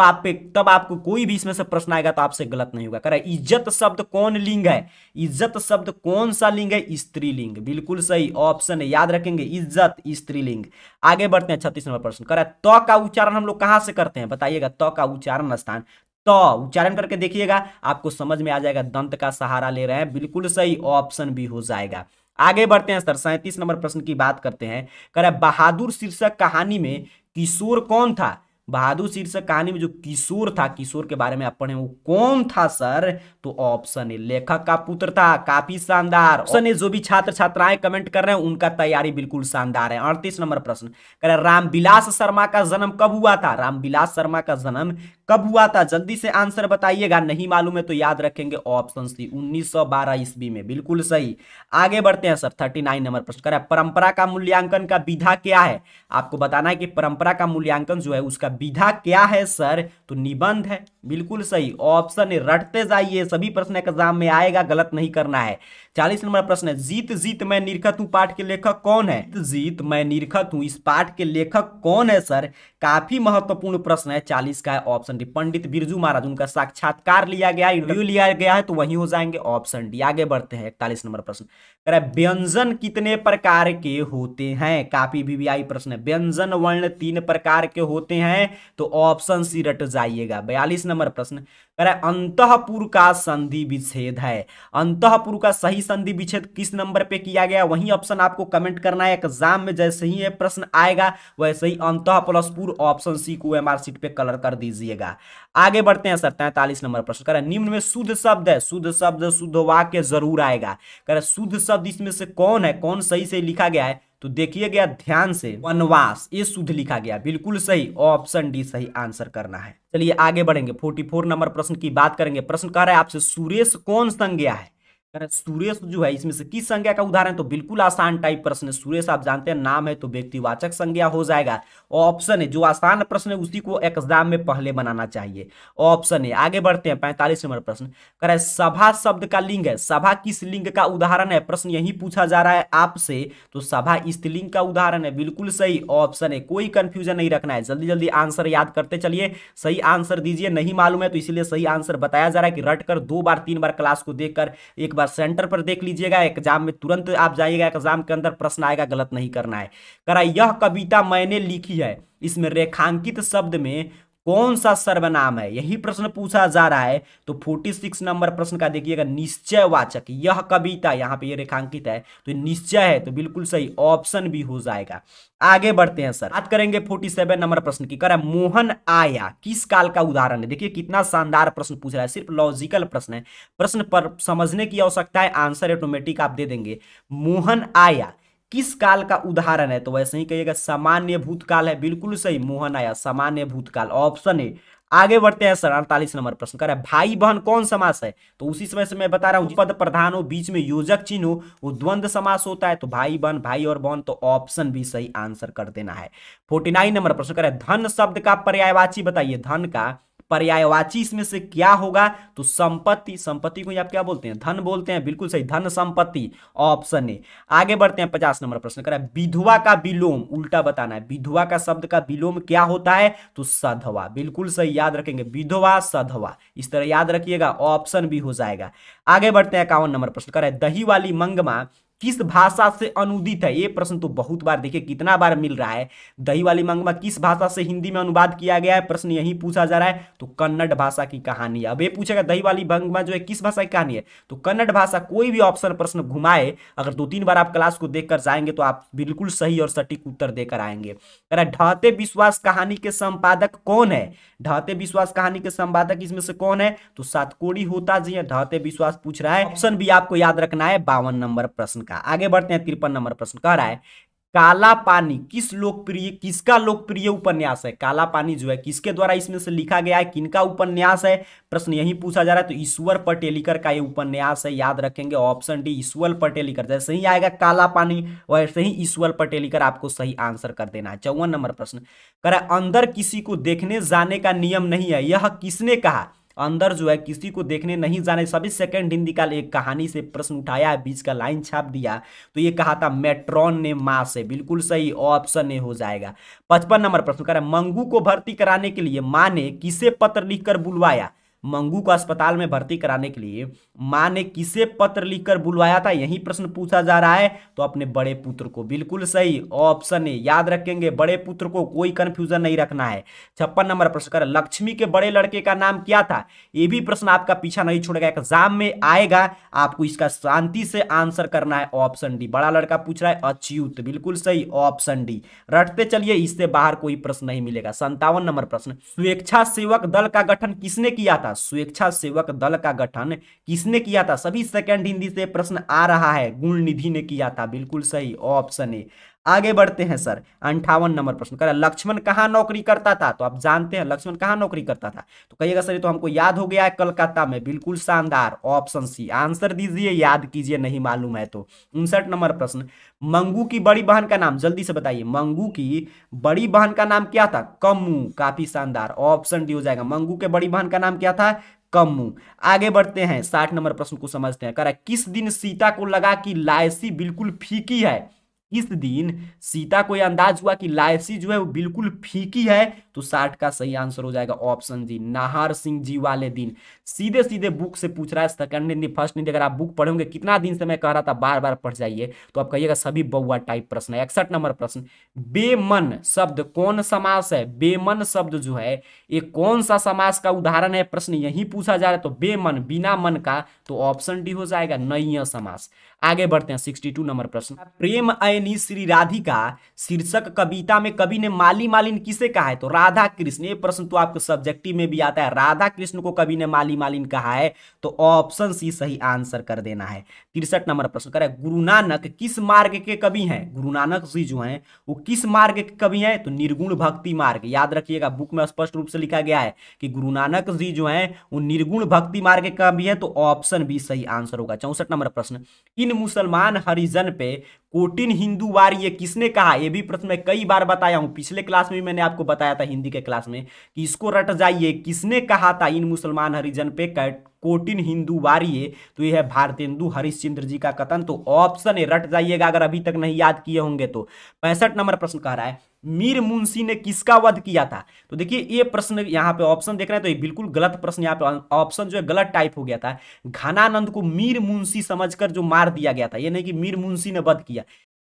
आपको कोई भी इसमें से प्रश्न आएगा तो आपसे गलत नहीं होगा। कह रहा है इज्जत शब्द कौन लिंग है? इज्जत शब्द कौन सा लिंग है? स्त्रीलिंग, बिल्कुल सही, ऑप्शन है, याद रखेंगे, इज्जत स्त्रीलिंग। आगे बढ़ते हैं, 36 नंबर प्रश्न कह रहा है त का उच्चारण हम लोग कहां से करते हैं? बताइएगा, त का उच्चारण स्थान, तो उच्चारण करके देखिएगा, आपको समझ में आ जाएगा, दंत का सहारा ले रहे हैं, बिल्कुल सही, ऑप्शन भी हो जाएगा। आगे बढ़ते हैं सर, 37 नंबर प्रश्न की बात करते हैं। कह रहा है बहादुर शीर्षक कहानी में किशोर कौन था? बहादुर शीर्षक कहानी में जो किशोर था, किशोर के बारे में आप पढ़े, वो कौन था सर? तो ऑप्शन ए लेखक का पुत्र था, काफी शानदार। ऑप्शन ए, जो भी छात्र छात्राएं कमेंट कर रहे हैं उनका तैयारी बिल्कुल शानदार है। 38 नंबर प्रश्न कह रहे रामविलास शर्मा का जन्म कब हुआ था? रामविलास शर्मा का जन्म कब हुआ था? जल्दी से आंसर बताइएगा, नहीं मालूम है तो याद रखेंगे, ऑप्शन सी 1912 ईस्वी में, बिल्कुल सही। आगे बढ़ते हैं सर, 39 नंबर प्रश्न कह रहा है परंपरा का मूल्यांकन का विधा क्या है? आपको बताना है कि परंपरा का मूल्यांकन जो है उसका विधा क्या है सर? तो निबंध है, बिल्कुल सही, ऑप्शन ए। रटते जाइए, सभी प्रश्न एग्जाम में आएगा, गलत नहीं करना है। 40 नंबर प्रश्न है जीत जीत मैं निरखत हूं पाठ के लेखक कौन है? जीत मैं निरखत हूं, इस पाठ के लेखक कौन है सर? काफी महत्वपूर्ण प्रश्न है, 40 का है, option option D Pandit Birju Maharaj, उनका साक्षात्कार लिया गया, इंटरव्यू लिया गया है, तो वही हो जाएंगे ऑप्शन डी। आगे बढ़ते हैं 41 नंबर प्रश्न, कह रहा है व्यंजन कितने प्रकार के होते हैं, काफी वीवीआई प्रश्न है। व्यंजन वर्ण 3 प्रकार के होते हैं, तो ऑप्शन सी रट जाइएगा। 42 नंबर प्रश्न, कह रहा है अंतःपुर का संधि विच्छेद है, अंतःपुर का सही संधि विच्छेद किस नंबर पे किया गया, वही ऑप्शन आपको कमेंट करना है। एग्जाम में जैसे ही ये प्रश्न आएगा वैसे ही अंतः प्लस पुर ऑप्शन सी को एमआर शीट पे कलर कर दीजिएगा। आगे बढ़ते हैं सर 43 नंबर प्रश्न, कह रहा है निम्न में शुद्ध शब्द है, शुद्ध शब्द शुद्ध वाक्य जरूर आएगा। कह रहा है शुद्ध शब्द इसमें से कौन है, कौन सही से लिखा गया है, तो देखिए गया ध्यान से, वनवास, ये शुद्ध लिखा गया, बिल्कुल सही, ऑप्शन डी सही आंसर करना है। चलिए आगे बढ़ेंगे, 44 नंबर प्रश्न की बात करेंगे। प्रश्न कह रहा है आपसे सुरेश कौन संज्ञा है, सुरेश जो है इसमें से किस संज्ञा का उदाहरण, तो बिल्कुल आसान टाइप प्रश्न है। सुरेश आप जानते हैं नाम है तो व्यक्तिवाचक संज्ञा हो जाएगा। ऑप्शन है, जो आसान प्रश्न है उसी को एग्जाम में पहले बनाना चाहिए, ऑप्शन है। आगे बढ़ते हैं 45 नंबर प्रश्न, कह रहा है सभा शब्द का लिंग है, सभा किस लिंग का उदाहरण है, प्रश्न यही पूछा जा रहा है आपसे, तो सभा स्त्रीलिंग का उदाहरण है, बिल्कुल सही, ऑप्शन है। कोई कंफ्यूजन नहीं रखना है, जल्दी जल्दी आंसर याद करते चलिए, सही आंसर दीजिए। नहीं मालूम है तो इसीलिए सही आंसर बताया जा रहा है कि रट कर 2 बार 3 बार क्लास को देखकर एक बार सेंटर पर देख लीजिएगा, एग्जाम में तुरंत आप जाइएगा, एग्जाम के अंदर प्रश्न आएगा, गलत नहीं करना है। कह रहा यह कविता मैंने लिखी है, इसमें रेखांकित शब्द में कौन सा सर्वनाम है, यही प्रश्न पूछा जा रहा है। तो 46 नंबर प्रश्न का देखिएगा निश्चयवाचक, यह कविता, यहां पे ये रेखांकित है तो निश्चय है, तो बिल्कुल सही, ऑप्शन भी हो जाएगा। आगे बढ़ते हैं सर, बात करेंगे 47 नंबर प्रश्न की, कह रहा है मोहन आया किस काल का उदाहरण है। देखिए कितना शानदार प्रश्न पूछ रहा है, सिर्फ लॉजिकल प्रश्न है, प्रश्न पर समझने की आवश्यकता है, आंसर ऑटोमेटिक आप दे देंगे। मोहन आया किस काल का उदाहरण है, तो वैसे ही कहिएगा सामान्य भूतकाल है, बिल्कुल सही, मोहन आया सामान्य भूतकाल, ऑप्शन है। आगे बढ़ते हैं सर 48 नंबर प्रश्न, कह रहा है भाई बहन कौन समास है, तो उसी समय से मैं बता रहा हूं, पद प्रधान हो बीच में योजक चिन्ह हो वो द्वंद्व समास होता है, तो भाई बहन, भाई और बहन, तो ऑप्शन भी सही आंसर कर देना है। 49 नंबर प्रश्न, कह रहा है धन शब्द का पर्यायवाची बताइए, धन का पर्यायवाची इसमें से क्या होगा, तो संपत्ति, संपत्ति को आप क्या बोलते हैं, धन बोलते हैं, बिल्कुल सही, धन संपत्ति, ऑप्शन है। आगे बढ़ते हैं 50 नंबर प्रश्न, कह रहा है विधवा का विलोम उल्टा बताना है, विधवा का शब्द का विलोम क्या होता है, तो सधवा, बिल्कुल सही, याद रखेंगे, विधवा सधवा, इस तरह याद रखिएगा, ऑप्शन भी हो जाएगा। आगे बढ़ते हैं 51 नंबर प्रश्न, कह रहा है दही वाली मंगमा किस भाषा से अनुदित है, ये प्रश्न तो बहुत बार देखिए कितना बार मिल रहा है, दही वाली मंगमा किस भाषा से हिंदी में अनुवाद किया गया है, प्रश्न यही पूछा जा रहा है, तो कन्नड़ भाषा की कहानी है। अब ये पूछेगा दही वाली मंगमा जो है किस भाषा की कहानी है, तो कन्नड़ भाषा, कोई भी ऑप्शन प्रश्न घुमाए, अगर 2-3 बार आप क्लास को देखकर जाएंगे तो आप बिल्कुल सही और सटीक उत्तर देकर आएंगे। कह रहा है ढाते विश्वास कहानी के संपादक कौन है, ढाते विश्वास कहानी के संपादक इसमें से कौन है, तो सातकोड़ी होता जी है, ढाते विश्वास पूछ रहा है, ऑप्शन भी आपको याद रखना है 52 नंबर प्रश्न का। आगे बढ़ते हैं 53 नंबर प्रश्न, कह रहा है काला पानी किसका लोकप्रिय उपन्यास है, काला पानी जो है किसके द्वारा इसमें से लिखा गया है, किनका उपन्यास है, प्रश्न यही पूछा जा रहा है, तो ईश्वर पटेलिकर का ये उपन्यास है, याद रखेंगे, ऑप्शन डी ईश्वर पटेलिकर, जैसे ही आएगा काला पानी वैसे ही ईश्वर पटेलिकर आपको सही आंसर कर देना है। 54 नंबर प्रश्न, कह रहा है अंदर किसी को देखने जाने का नियम नहीं है, यह किसने कहा, अंदर जो है किसी को देखने नहीं जाने, सभी सेकंड हिंदी का एक कहानी से प्रश्न उठाया है, बीच का लाइन छाप दिया, तो ये कहा था मेट्रॉन ने मां से, बिल्कुल सही, ऑप्शन ए हो जाएगा। 55 नंबर प्रश्न, कह रहा है मंगू को भर्ती कराने के लिए मां ने किसे पत्र लिखकर बुलवाया, मंगू को अस्पताल में भर्ती कराने के लिए मां ने किसे पत्र लिखकर बुलवाया था, यही प्रश्न पूछा जा रहा है, तो अपने बड़े पुत्र को, बिल्कुल सही, ऑप्शन ए, याद रखेंगे बड़े पुत्र को, कोई कंफ्यूजन नहीं रखना है। 56 नंबर प्रश्न, कर लक्ष्मी के बड़े लड़के का नाम क्या था, ये भी प्रश्न आपका पीछा नहीं छोड़ेगा, एग्जाम में आएगा, आपको इसका शांति से आंसर करना है, ऑप्शन डी, बड़ा लड़का पूछ रहा है अच्युत, बिल्कुल सही, ऑप्शन डी, रटते चलिए, इससे बाहर कोई प्रश्न नहीं मिलेगा। 57 नंबर प्रश्न, स्वेच्छा सेवक दल का गठन किसने किया था, स्वेच्छा सेवक दल का गठन किसने किया था, सभी सेकंड हिंदी से प्रश्न आ रहा है, गुण निधि ने किया था, बिल्कुल सही, ऑप्शन ए। आगे बढ़ते हैं सर 58 नंबर प्रश्न, कह रहा लक्ष्मण कहां नौकरी करता था, तो आप जानते हैं लक्ष्मण कहां नौकरी करता था, तो कहिएगा सर ये तो हमको याद हो गया है, कलकत्ता में, बिल्कुल शानदार, ऑप्शन सी, आंसर दीजिए, याद कीजिए, नहीं मालूम है तो। 59 नंबर प्रश्न, मंगू की बड़ी बहन का नाम जल्दी से बताइए, मंगू की बड़ी बहन का नाम क्या था, कम्मू, काफी शानदार, ऑप्शन डी हो जाएगा, मंगू के बड़ी बहन का नाम क्या था, कम्मू। आगे बढ़ते हैं 60 नंबर प्रश्न को समझते हैं, कह रहा है किस दिन सीता को लगा कि लायसी बिल्कुल फीकी है, किस दिन सीता को यह अंदाज हुआ कि लायसी जो है वो बिल्कुल फीकी है, तो 60 का सही आंसर हो जाएगा ऑप्शन जी, नाहर सिंह जी वाले दिन। सीधे सीधे बुक से पूछ रहा है, सेकंड हिंदी फर्स्ट हिंदी। अगर आप बुक पढ़ोगे, कितना दिन से मैं कह रहा था बार बार पढ़ जाइए, तो आप कहिएगा सभी बउआ टाइप प्रश्न है। 61 नंबर प्रश्न, बेमन शब्द कौन समास है? बेमन शब्द जो है ये कौन सा समास का उदाहरण है? प्रश्न यही पूछा जा रहा है। तो बेमन बिना मन का, तो ऑप्शन डी हो जाएगा नैया समास। आगे बढ़ते हैं 62 नंबर प्रश्न, प्रेम अयनी श्री राधिका शीर्षक कविता में कवि ने माली मालिन किसे कहा है? तो राधा कृष्ण। ये प्रश्न तो आपके सब्जेक्टिव में भी आता है, राधा कृष्ण को कवि ने माली मालिन कहा है, तो ऑप्शन सी सही आंसर कर देना है। 63 नंबर प्रश्न करे, गुरु नानक किस मार्ग के कवि हैं? गुरु नानक जी जो हैं वो किस मार्ग के कवि हैं? तो निर्गुण भक्ति मार्ग। याद रखिएगा, बुक में स्पष्ट रूप से लिखा गया है कि गुरु नानक जी जो हैं वो निर्गुण भक्ति मार्ग के कवि हैं, तो ऑप्शन बी सही आंसर होगा। 64 नंबर प्रश्न, इन मुसलमान हरिजन पे कोटिन हिंदूवार ये किसने कहा? ये भी प्रश्न मैं कई बार बताया हूं, पिछले क्लास में भी मैंने आपको बताया था हिंदी के क्लास में कि इसको रट जाइए, किसने कहा था इन मुसलमान हरिजन पे कोटिन हिंदू वारिये? तो यह है भारतेंदु हरिश्चंद्र जी का कथन। तो ऑप्शन ए रट जाइएगा अगर अभी तक नहीं याद किए होंगे तो। 65 नंबर प्रश्न कह रहा है, मीर मुंशी ने किसका वध किया था? तो देखिए ये प्रश्न यहाँ पे ऑप्शन देख रहे हैं, तो ये बिल्कुल गलत प्रश्न, यहाँ पे ऑप्शन जो है गलत टाइप हो गया था। घनानंद को मीर मुंशी समझकर जो मार दिया गया था, ये नहीं कि मीर मुंशी ने वध किया,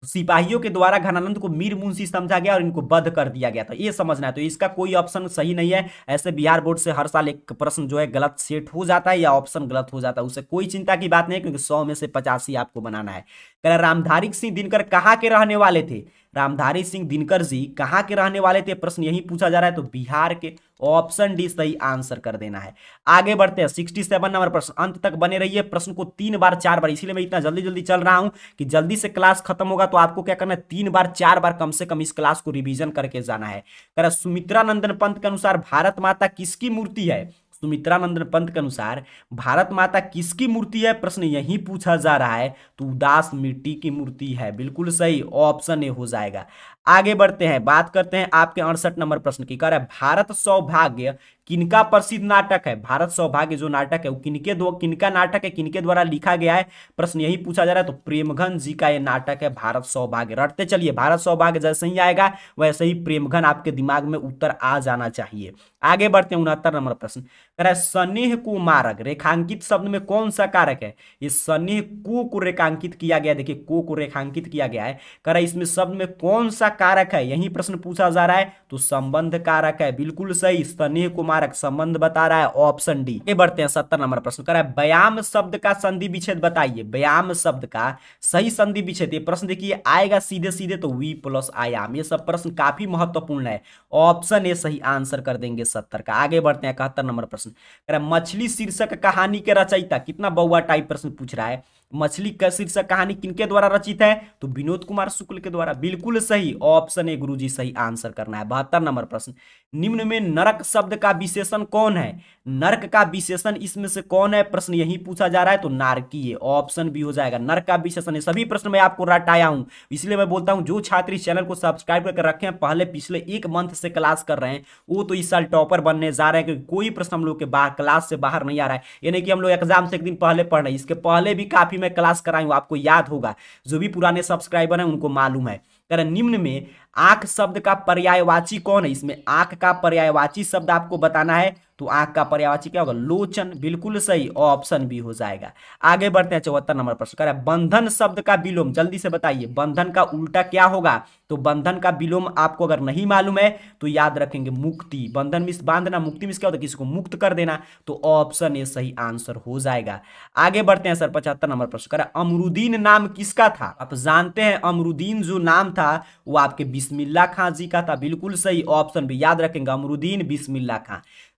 सिपाहियों के द्वारा घनानंद को मीर मुंशी समझा गया और इनको बंद कर दिया गया था, ये समझना है। तो इसका कोई ऑप्शन सही नहीं है। ऐसे बिहार बोर्ड से हर साल एक प्रश्न जो है गलत सेट हो जाता है या ऑप्शन गलत हो जाता है, उससे कोई चिंता की बात नहीं है, क्योंकि 100 में से 85 आपको बनाना है। कह रहा रामधारी सिंह दिनकर कहाँ के रहने वाले थे? रामधारी सिंह दिनकर जी कहाँ के रहने वाले थे? प्रश्न यही पूछा जा रहा है, तो बिहार के। ऑप्शन डी सही आंसर कर देना है। आगे बढ़ते हैं 67 नंबर प्रश्न, अंत तक बने रहिए, प्रश्न को 3 बार 4 बार, इसीलिए मैं इतना जल्दी जल्दी चल रहा हूं कि जल्दी से क्लास खत्म होगा, तो आपको क्या करना है 3 बार 4 बार कम से कम इस क्लास को रिवीजन करके जाना है। कह रहा सुमित्रा नंदन पंत के अनुसार भारत माता किसकी मूर्ति है? सुमित्रा नंदन पंत के अनुसार भारत माता किसकी मूर्ति है? प्रश्न यही पूछा जा रहा है, तो उदास मिट्टी की मूर्ति है, बिल्कुल सही, ऑप्शन ए हो जाएगा। आगे बढ़ते हैं, बात करते हैं आपके 68 नंबर प्रश्न की। कह रहा है भारत सौभाग्य किनका प्रसिद्ध नाटक है? भारत सौभाग्य जो नाटक है वो किनका नाटक है, किनके द्वारा लिखा गया है? प्रश्न यही पूछा जा रहा है, तो प्रेमघन जी का ये नाटक है भारत सौभाग्य। रटते चलिए, भारत सौभाग्य जैसे ही आएगा वैसे ही प्रेमघन आपके दिमाग में उत्तर आ जाना चाहिए। आगे बढ़ते हैं 69 नंबर प्रश्न, कह रहा है स्नेह को मारक रेखांकित शब्द में कौन सा कारक है? ये स्नेह को रेखांकित किया गया, देखिए को रेखांकित किया गया है। कह रहा है इसमें शब्द में कौन सा कारक है, यही प्रश्न पूछा जा रहा है, तो संबंध कारक है, बिल्कुल सही, स्नेह को मारक संबंध बता रहा है, ऑप्शन डी। आगे बढ़ते हैं 70 नंबर प्रश्न, कह रहा है व्यायाम शब्द का संधि विच्छेद बताइए। व्यायाम शब्द का सही संधि विच्छेद, ये प्रश्न देखिए आएगा सीधे सीधे, तो वी प्लस आयाम। ये सब प्रश्न काफी महत्वपूर्ण है, ऑप्शन ए सही आंसर कर देंगे 70 का। आगे बढ़ते हैं 71 नंबर प्रश्न, कह रहा है मछली शीर्षक कहानी के रचयिता, कितना बउआ टाइप प्रश्न पूछ रहा है, मछली का शीर्षक कहानी किनके द्वारा रचित है? तो विनोद कुमार शुक्ल के द्वारा, बिल्कुल सही, ऑप्शन ए गुरुजी सही आंसर करना है। 72 नंबर प्रश्न, निम्न में नरक शब्द का विशेषण कौन है? नरक का विशेषण इसमें से कौन है? प्रश्न यही पूछा जा रहा है, तो नारकीय, ऑप्शन बी हो जाएगा। नरक का विशेषण, ये सभी प्रश्न मैं आपको रटाया हूं, इसलिए मैं बोलता हूं जो छात्र इस चैनल को सब्सक्राइब करके रखे हैं, पहले पिछले 1 मंथ से क्लास कर रहे हैं, वो तो इस साल टॉपर बनने जा रहे हैं, क्योंकि कोई प्रश्न हम लोग के बाहर क्लास से बाहर नहीं आ रहा है। यानी कि हम लोग एग्जाम से 1 दिन पहले पढ़ रहे हैं, इसके पहले भी काफी मैं क्लास कराई हूं, आपको याद होगा, जो भी पुराने सब्सक्राइबर हैं उनको मालूम है। निम्न में आंख शब्द का पर्यायवाची कौन है? इसमें आंख का पर्यायवाची शब्द आपको बताना है, तो आंख का पर्यायवाची क्या होगा? लोचन, बिल्कुल सही, ऑप्शन बी हो जाएगा। आगे बढ़ते हैं 74 नंबर प्रश्न, कह रहा है बंधन शब्द का विलोम, जल्दी से बताइए बंधन का उल्टा क्या होगा? तो बंधन का विलोम आपको अगर नहीं मालूम है तो याद रखेंगे मुक्ति। बंधन मिस बांधना, मुक्ति मिस क्या होता है? किसी को मुक्त कर देना, तो ऑप्शन ए सही आंसर हो जाएगा। आगे बढ़ते हैं सर 75 नंबर प्रश्न, कह रहा है अमरुद्दीन नाम किसका था? आप जानते हैं अमरुद्दीन जो नाम था वो आपके बिस्मिल्लाह खां जी का था, बिल्कुल सही, ऑप्शन भी याद रखेंगे, अमरुद्दीन बिस्मिल्लाह खां।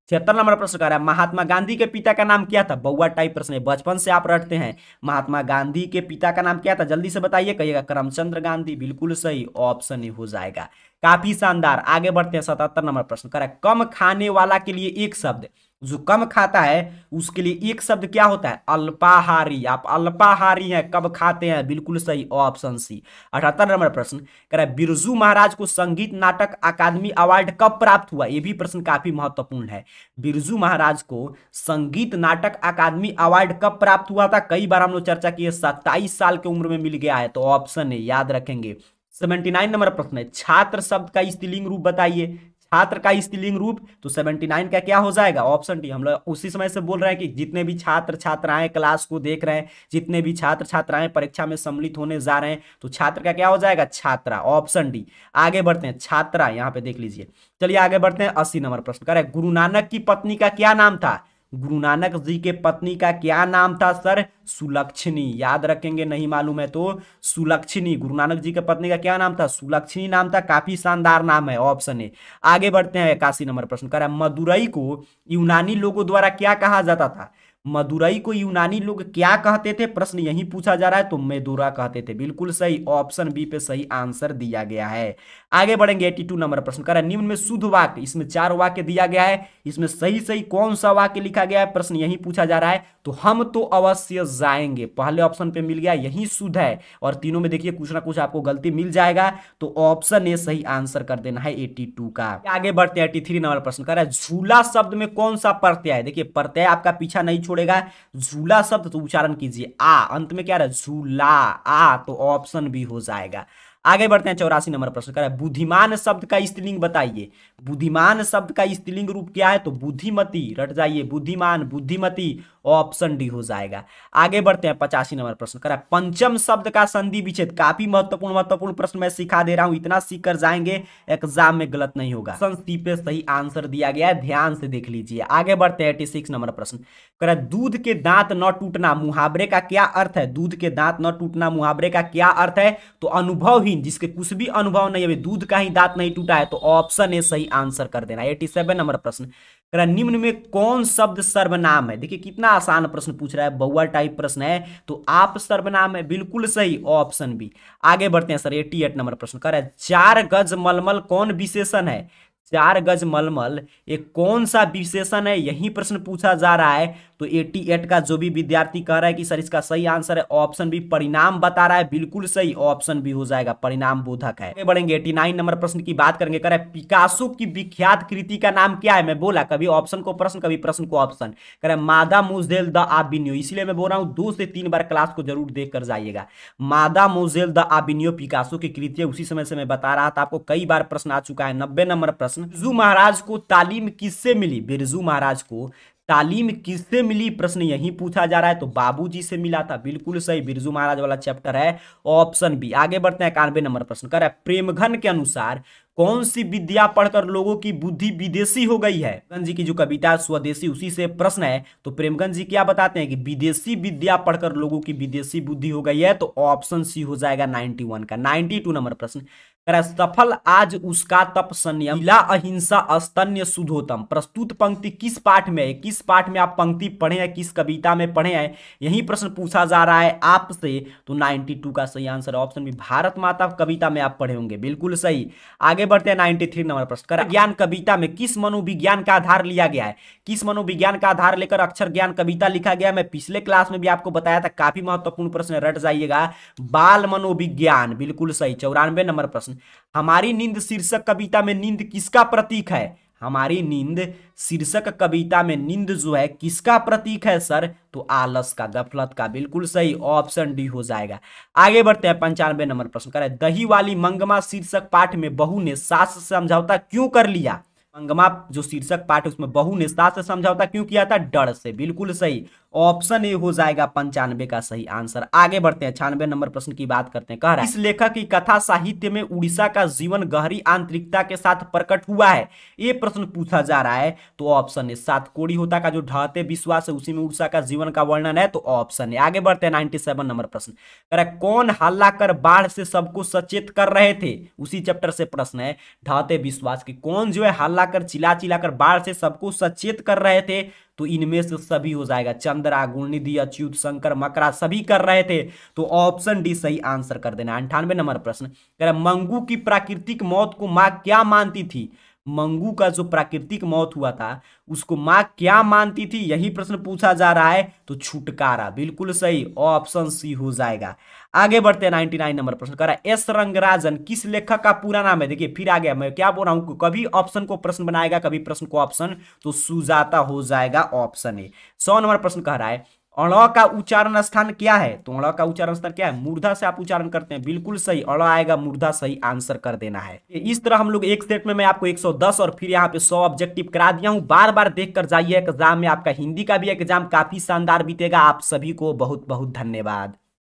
76 नंबर प्रश्न कह रहा है महात्मा गांधी के पिता का नाम क्या था? बउआ टाइप प्रश्न है, बचपन से आप रटते हैं। महात्मा गांधी के पिता का नाम क्या था? जल्दी से बताइए, कहिएगा करमचंद गांधी, बिल्कुल सही, ऑप्शन ए हो जाएगा। काफी शानदार। आगे बढ़ते हैं 77 नंबर प्रश्न, कह रहा है कम खाने वाला के लिए एक शब्द, जो कम खाता है उसके लिए एक शब्द क्या होता है? अल्पाहारी। आप अल्पाहारी हैं, कब खाते हैं? बिल्कुल सही, ऑप्शन सी। 78 नंबर प्रश्न कह रहा है बिरजू महाराज को संगीत नाटक अकादमी अवार्ड कब प्राप्त हुआ? यह भी प्रश्न काफी महत्वपूर्ण है। बिरजू महाराज को संगीत नाटक अकादमी अवार्ड कब प्राप्त हुआ था? कई बार हम लोग चर्चा किए, 27 साल की उम्र में मिल गया है, तो ऑप्शन है, याद रखेंगे। 79 नंबर प्रश्न है छात्र शब्द का स्त्रीलिंग रूप बताइए। छात्र का स्त्रीलिंग रूप, तो 79 का क्या हो जाएगा? Option D. हम लोग उसी समय से बोल रहे हैं कि जितने भी छात्र छात्राएं क्लास को देख रहे हैं, जितने भी छात्र छात्राएं परीक्षा में सम्मिलित होने जा रहे हैं, तो छात्र का क्या हो जाएगा? छात्रा, ऑप्शन डी। आगे बढ़ते हैं, छात्रा यहां पे देख लीजिए। चलिए आगे बढ़ते हैं, 80 नंबर प्रश्न कह रहे गुरु नानक की पत्नी का क्या नाम था? गुरु नानक जी के पत्नी का क्या नाम था सर? सुलक्षणी। याद रखेंगे, नहीं मालूम है तो सुलक्षणी। गुरु नानक जी के पत्नी का क्या नाम था? सुलक्षणी नाम था। काफी शानदार नाम है, ऑप्शन ए। आगे बढ़ते हैं, 81 नंबर प्रश्न कह रहा है मदुरई को यूनानी लोगों द्वारा क्या कहा जाता था? मदुरई को यूनानी लोग क्या कहते थे? प्रश्न यही पूछा जा रहा है, तो मेदोरा कहते थे। बिल्कुल सही, ऑप्शन बी पे सही आंसर दिया गया है। आगे बढ़ेंगे, 82 नंबर प्रश्न कह रहा है निम्न में शुद्ध वाक्य, इसमें 4 वाक्य दिया गया है, इसमें सही सही कौन सा वाक्य लिखा गया है? प्रश्न यही पूछा जा रहा है। तो हम तो अवश्य जाएंगे, पहले ऑप्शन पे मिल गया, यही शुद्ध है। और तीनों में देखिए कुछ ना कुछ आपको गलती मिल जाएगा, तो ऑप्शन ए सही आंसर कर देना है 82 का। आगे बढ़ते हैं, 83 नंबर प्रश्न कह रहा है झूला शब्द में कौन सा प्रत्यय है? देखिए प्रत्यय आपका पीछा नहीं छोड़ेगा। झूला शब्द तो उच्चारण कीजिए, आ, अंत में क्या रहा है? झूला, आ, तो ऑप्शन बी हो जाएगा। आगे बढ़ते हैं, 84 नंबर प्रश्न कह रहा है बुद्धिमान शब्द का स्त्रीलिंग बताइए। बुद्धिमान शब्द का स्त्रीलिंग रूप क्या है? तो बुद्धिमती, रट जाइए, बुद्धिमान, बुद्धिमती, ऑप्शन डी हो जाएगा। आगे बढ़ते हैं, 85 नंबर प्रश्न कह रहा है पंचम शब्द का संधि विच्छेद। काफी महत्वपूर्ण प्रश्न मैं सिखा दे रहा हूं, इतना सीख कर जाएंगे एग्जाम में गलत नहीं होगा। ऑप्शन सी पे सही आंसर दिया गया है, ध्यान से देख लीजिए। आगे बढ़ते हैं, 86 नंबर प्रश्न कह रहा है दूध के दांत न टूटना मुहावरे का क्या अर्थ है? दूध के दांत न टूटना मुहावरे का क्या अर्थ है? तो अनुभवहीन, जिसके कुछ भी अनुभव नहीं है, दूध का ही दांत नहीं टूटा है, तो ऑप्शन ए सही आंसर कर देना। 87 नंबर प्रश्न कह रहा है निम्न में कौन शब्द सर्वनाम है? देखिए कितना आसान प्रश्न पूछ रहा है, बउआ टाइप प्रश्न है, तो आप सर्वनाम है, बिल्कुल सही, ऑप्शन बी। आगे बढ़ते हैं सर, 88 नंबर प्रश्न कह रहा है 4 गज मलमल कौन विशेषण है? 4 गज मलमल एक कौन सा विशेषण है, यही प्रश्न पूछा जा रहा है। तो 88 का जो भी विद्यार्थी कह रहा है कि सर इसका सही आंसर है ऑप्शन बी, परिणाम बता रहा है, बिल्कुल सही, ऑप्शन बी हो जाएगा, परिणाम बोधक है। आगे बढ़ेंगे, 89 नंबर प्रश्न की बात करेंगे। कह रहा है पिकासो की विख्यात कृति का नाम क्या है? मैं बोला कभी ऑप्शन को प्रश्न, कभी प्रश्न को ऑप्शन। कह रहा है मादामोजेल द आबिनियो, इसलिए मैं बोल रहा हूं 2 से 3 बार क्लास को जरूर देख कर जाइएगा। मादामोजेल द आबिनियो पिकासो की कृति है, उसी समय से मैं बता रहा था आपको, कई बार प्रश्न आ चुका है। 90 नंबर प्रश्न बिरजू महाराज को तालीम किससे मिली? बिरजू महाराज को तालीम किससे मिली? प्रश्न यही पूछा जा रहा है, तो बाबूजी से मिला था, बिल्कुल सही, बिरजू महाराज वाला चैप्टर है, ऑप्शन बी। आगे बढ़ते हैं, 91 नंबर प्रश्न कह रहा है प्रेमघन के अनुसार कौन सी विद्या पढ़कर लोगों की बुद्धि विदेशी हो गई है? प्रेमगन जी की जो कविता है स्वदेशी, उसी से प्रश्न है। तो प्रेमगन जी क्या बताते हैं कि विदेशी विद्या पढ़कर लोगों की विदेशी बुद्धि हो गई है, तो ऑप्शन सी हो जाएगा 91 का। 92 नंबर प्रश्न कह रहा है सफल आज उसका तप संयम मिला अहिंसा स्तन्य सुधोतम। प्रस्तुत पंक्ति किस पाठ में है? किस पाठ में आप पंक्ति पढ़े हैं, किस कविता में पढ़े हैं, यही प्रश्न पूछा जा रहा है आपसे। तो 92 का सही आंसर ऑप्शन भी, भारत माता कविता में आप पढ़े होंगे, बिल्कुल सही। आगे बढ़ते हैं, 93 नंबर प्रश्न कह रहा है ज्ञान कविता में किस मनोविज्ञान का आधार लिया गया है? किस मनोविज्ञान का आधार लेकर अक्षर ज्ञान कविता लिखा गया? मैं पिछले क्लास में भी आपको बताया था, काफी महत्वपूर्ण प्रश्न, रट जाइएगा, बाल मनोविज्ञान, बिल्कुल सही। 94 नंबर प्रश्न हमारी नींद शीर्षक कविता में नींद किसका प्रतीक है? हमारी नींद शीर्षक कविता में नींद जो है किसका प्रतीक है सर? तो आलस का, गफलत का, बिल्कुल सही, ऑप्शन डी हो जाएगा। आगे बढ़ते हैं, 95 नंबर प्रश्न कह रहा है दही वाली मंगमा शीर्षक पाठ में बहू ने सास से समझौता क्यों कर लिया? मंगमा जो शीर्षक पाठ उसमें बहू ने सास से समझौता क्यों किया था? डर से, बिल्कुल सही, ऑप्शन ए हो जाएगा 95 का सही आंसर। आगे बढ़ते हैं, 96 नंबर प्रश्न की बात करते हैं। कह रहा है इस लेखक की कथा साहित्य में उड़ीसा का जीवन गहरी आंतरिकता के साथ प्रकट हुआ है, ये प्रश्न पूछा जा रहा है। तो ऑप्शन ए, सातकोड़ी होता का जो ढहते विश्वास है उसी में उड़ीसा का जीवन का वर्णन है, तो ऑप्शन ए। आगे बढ़ते हैं, 97 नंबर प्रश्न कह रहा है कौन हल्ला कर बाढ़ से सबको सचेत कर रहे थे? उसी चैप्टर से प्रश्न है, ढहते विश्वास की कौन जो है हल्ला कर चिल्ला चिल्ला कर बाढ़ से सबको सचेत कर रहे थे? तो इनमें से सभी हो जाएगा, चंद्रा, गुणनिधि, अच्युत, शंकर, मकरा, सभी कर रहे थे, तो ऑप्शन डी सही आंसर कर देना। 98 नंबर प्रश्न कह रहा मंगू की प्राकृतिक मौत को मां क्या मानती थी? मंगू का जो प्राकृतिक मौत हुआ था उसको मां क्या मानती थी, यही प्रश्न पूछा जा रहा है। तो छुटकारा, बिल्कुल सही, ऑप्शन सी हो जाएगा। आगे बढ़ते हैं 99 नंबर प्रश्न कर रहा है, एस रंगराजन किस लेखक का पूरा नाम है। देखिए फिर आ गया, मैं क्या बोल रहा हूं, कभी ऑप्शन को प्रश्न बनाएगा कभी प्रश्न को ऑप्शन, तो सुजाता हो जाएगा ऑप्शन ए। 100 नंबर प्रश्न कह रहा है, अण का उच्चारण स्थान क्या है। तो अण का उच्चारण स्थान क्या है, मूर्धा से आप उच्चारण करते हैं, बिल्कुल सही, अण आएगा मूर्धा, सही आंसर कर देना है। इस तरह हम लोग एक सेट में मैं आपको 110 और फिर यहाँ पे 100 ऑब्जेक्टिव करा दिया हूं। बार बार देख कर जाइए एग्जाम में, आपका हिंदी का भी एग्जाम काफी शानदार बीतेगा। आप सभी को बहुत बहुत धन्यवाद।